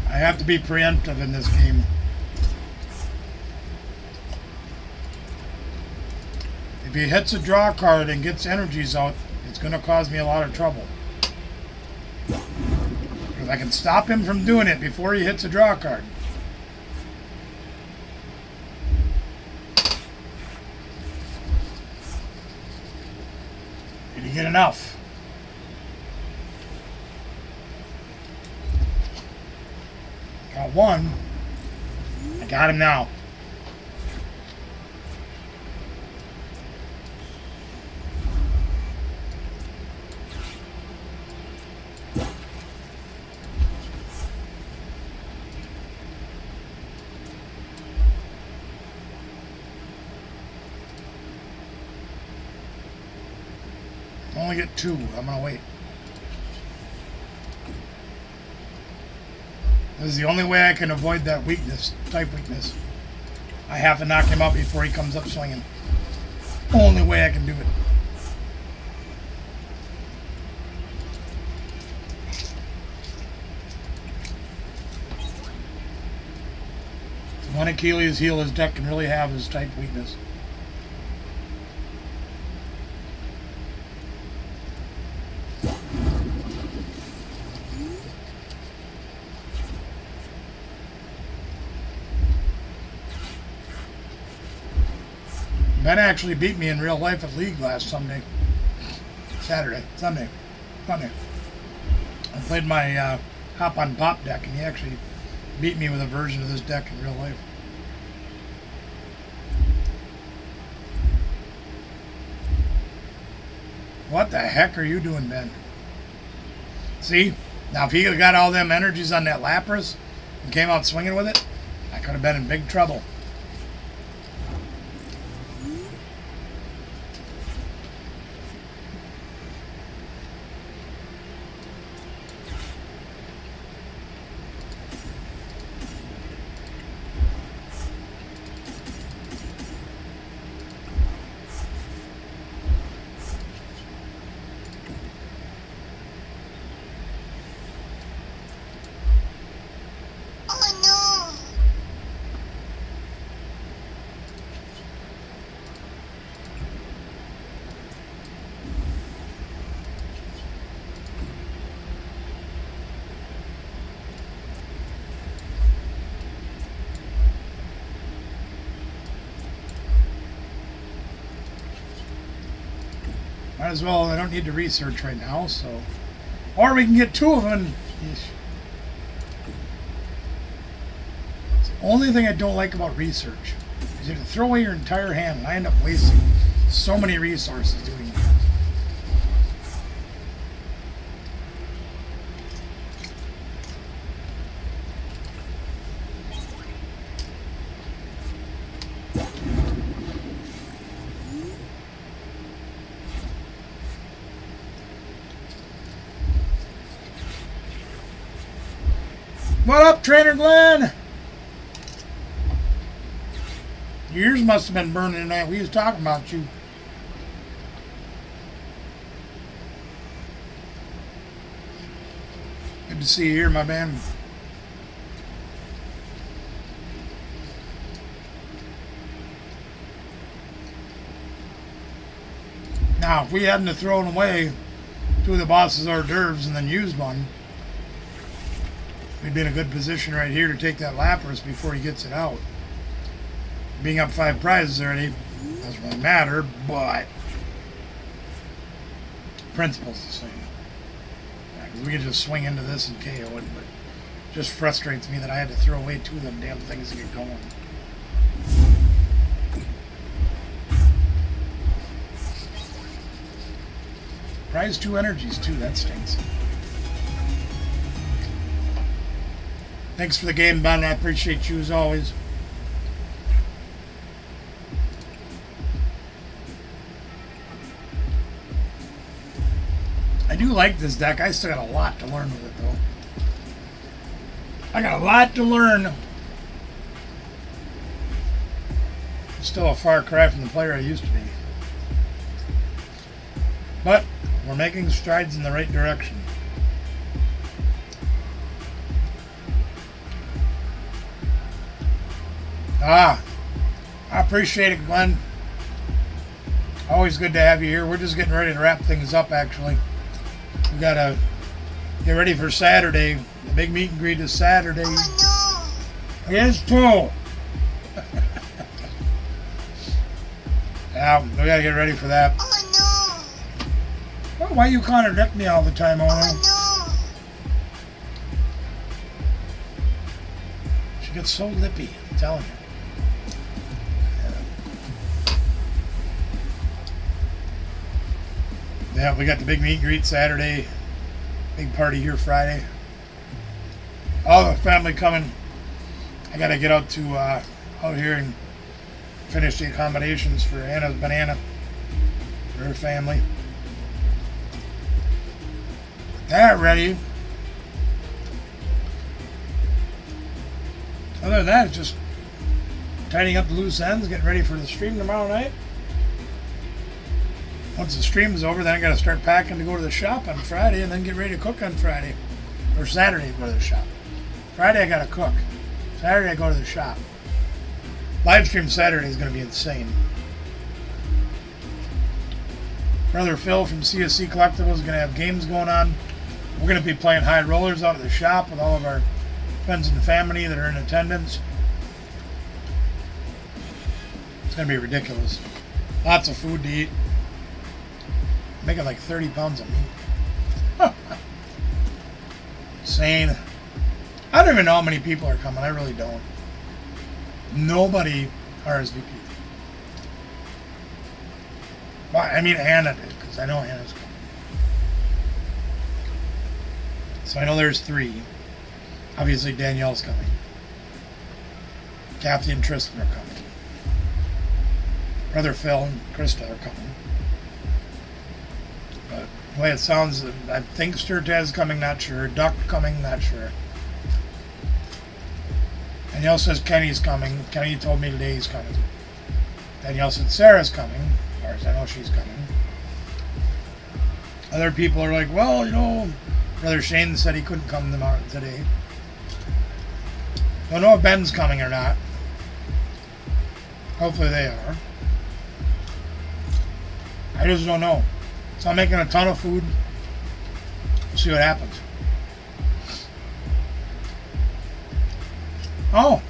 I have to be preemptive in this game. If he hits a draw card and gets energies out, it's going to cause me a lot of trouble. If I can stop him from doing it before he hits a draw card. Did he get enough? Got one. I got him now. Only get two. I'm gonna wait. This is the only way I can avoid that weakness, type weakness. I have to knock him out before he comes up swinging. Only way I can do it. One Achilles heel his deck can really have his type weakness. Ben actually beat me in real life at League last Sunday. Sunday. I played my Hop on Pop deck, and he actually beat me with a version of this deck in real life. What the heck are you doing, Ben? See? Now, if he had got all them energies on that Lapras and came out swinging with it, I could have been in big trouble. Might as well, I don't need to research right now, so. Or we can get two of them. It's the only thing I don't like about research is you have to throw away your entire hand, and I end up wasting so many resources doing it. What up, Trainer Glenn? Your ears must have been burning tonight. We was talking about you. Good to see you here, my man. Now, if we hadn't have thrown away two of the boss's hors d'oeuvres and then used one, we'd be in a good position right here to take that Lapras before he gets it out. Being up 5 prizes already doesn't really matter, but principle's the same. Yeah, 'cause we could just swing into this and KO it, but it just frustrates me that I had to throw away 2 of them damn things to get going. Prize 2 energies too, that stinks. Thanks for the game, Ben. I appreciate you as always. I do like this deck. I still got a lot to learn with it, though. I got a lot to learn. I'm still a far cry from the player I used to be. But we're making strides in the right direction. I appreciate it, Glenn. Always good to have you here. We're just getting ready to wrap things up, actually. We got to get ready for Saturday. The big meet and greet is Saturday. Oh Yes, too. Yeah, we got to get ready for that. no! Oh Well, why you contradict me all the time, no! Ono? Oh She gets so lippy, I'm telling you. Yeah, we got the big meet and greet Saturday. Big party here Friday. All the family coming. I got to get out to out here and finish the accommodations for Anna's banana for her family. That ready. Other than that, it's just tidying up the loose ends, getting ready for the stream tomorrow night. Once the stream's over, then I got to start packing to go to the shop on Friday and then get ready to cook on Friday. Or Saturday to go to the shop. Friday I got to cook. Saturday I go to the shop. Live stream Saturday is going to be insane. Brother Phil from CSC Collectibles is going to have games going on. We're going to be playing high rollers out of the shop with all of our friends and family that are in attendance. It's going to be ridiculous. Lots of food to eat. Making like 30 pounds of meat. Insane. I don't even know how many people are coming. I really don't. Nobody RSVP. Well, I mean Anna did, because I know Anna's coming. So I know there's 3. Obviously Danielle's coming. Kathy and Tristan are coming. Brother Phil and Krista are coming. But the way it sounds, I think Sturtez coming, not sure. Duck coming, not sure. Danielle says Kenny's coming. Kenny told me today he's coming. Danielle said Sarah's coming. As far as I know, she's coming. Other people are like, well, you know, Brother Shane said he couldn't come tomorrow today. Don't know if Ben's coming or not. Hopefully they are. I just don't know. So I'm making a ton of food. We'll see what happens. Oh.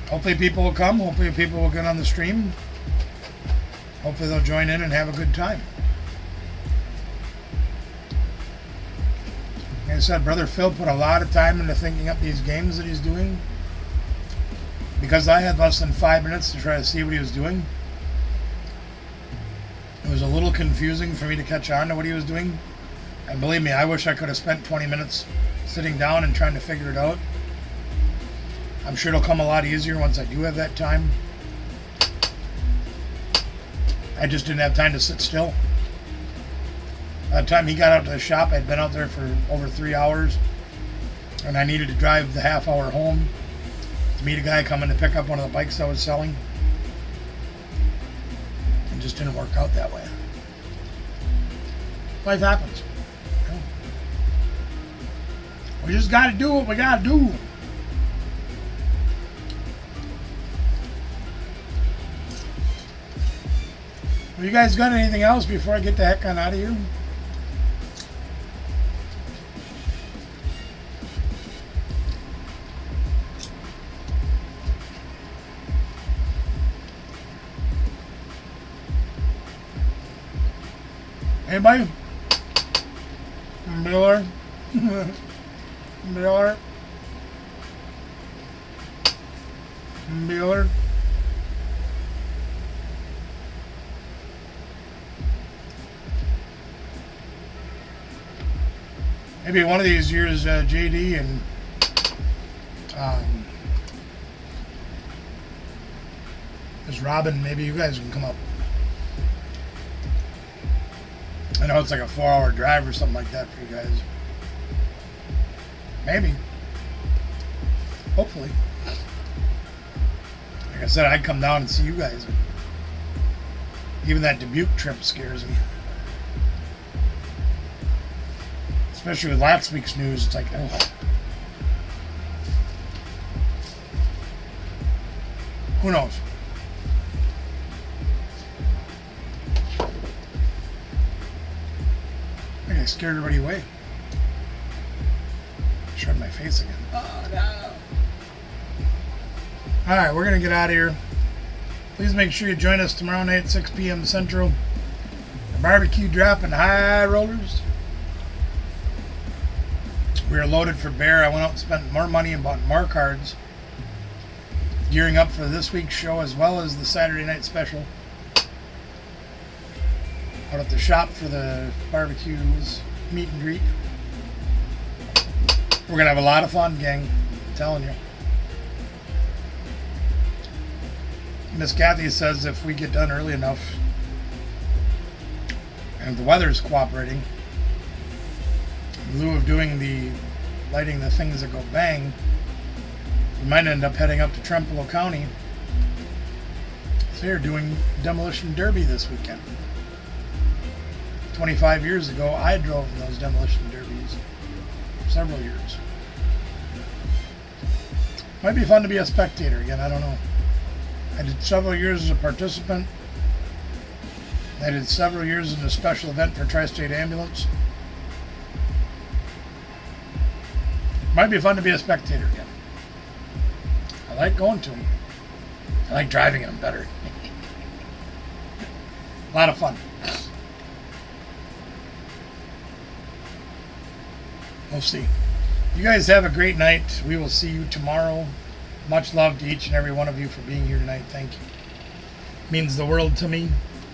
Hopefully people will come. Hopefully people will get on the stream. Hopefully they'll join in and have a good time. Like I said, Brother Phil put a lot of time into thinking up these games that he's doing. Because I had less than 5 minutes to try to see what he was doing. It was a little confusing for me to catch on to what he was doing. And believe me, I wish I could have spent 20 minutes sitting down and trying to figure it out. I'm sure it'll come a lot easier once I do have that time. I just didn't have time to sit still. By the time he got out to the shop, I'd been out there for over 3 hours. and I needed to drive the half hour home to meet a guy coming to pick up one of the bikes I was selling. It just didn't work out that way. Life happens. You know? We just got to do what we got to do. Well, you guys got anything else before I get the heck on out of here? Anybody? Miller? Miller? Miller? Maybe one of these years, JD and there's Robin. Maybe you guys can come up. I know it's like a 4-hour drive or something like that for you guys. Maybe. Hopefully. Like I said, I'd come down and see you guys. Even that Dubuque trip scares me. Especially with last week's news, it's like, oh. Who knows? I scared everybody away. Showed my face again. Oh no. Alright, we're going to get out of here. Please make sure you join us tomorrow night at 6 p.m. Central. The barbecue dropping high rollers. We are loaded for bear. I went out and spent more money and bought more cards. Gearing up for this week's show as well as the Saturday night special. Out at the shop for the barbecues, meet and greet. We're going to have a lot of fun, gang. I'm telling you. Miss Kathy says if we get done early enough and the weather's cooperating, in lieu of doing lighting the things that go bang, we might end up heading up to Trempealeau County. So they're doing Demolition Derby this weekend. 25 years ago, I drove in those demolition derbies for several years. Might be fun to be a spectator again, I don't know. I did several years as a participant. I did several years in a special event for Tri-State Ambulance. Might be fun to be a spectator again. I like going to them. I like driving them better. A lot of fun. We'll see. You guys have a great night. We will see you tomorrow. Much love to each and every one of you for being here tonight. Thank you. Means the world to me.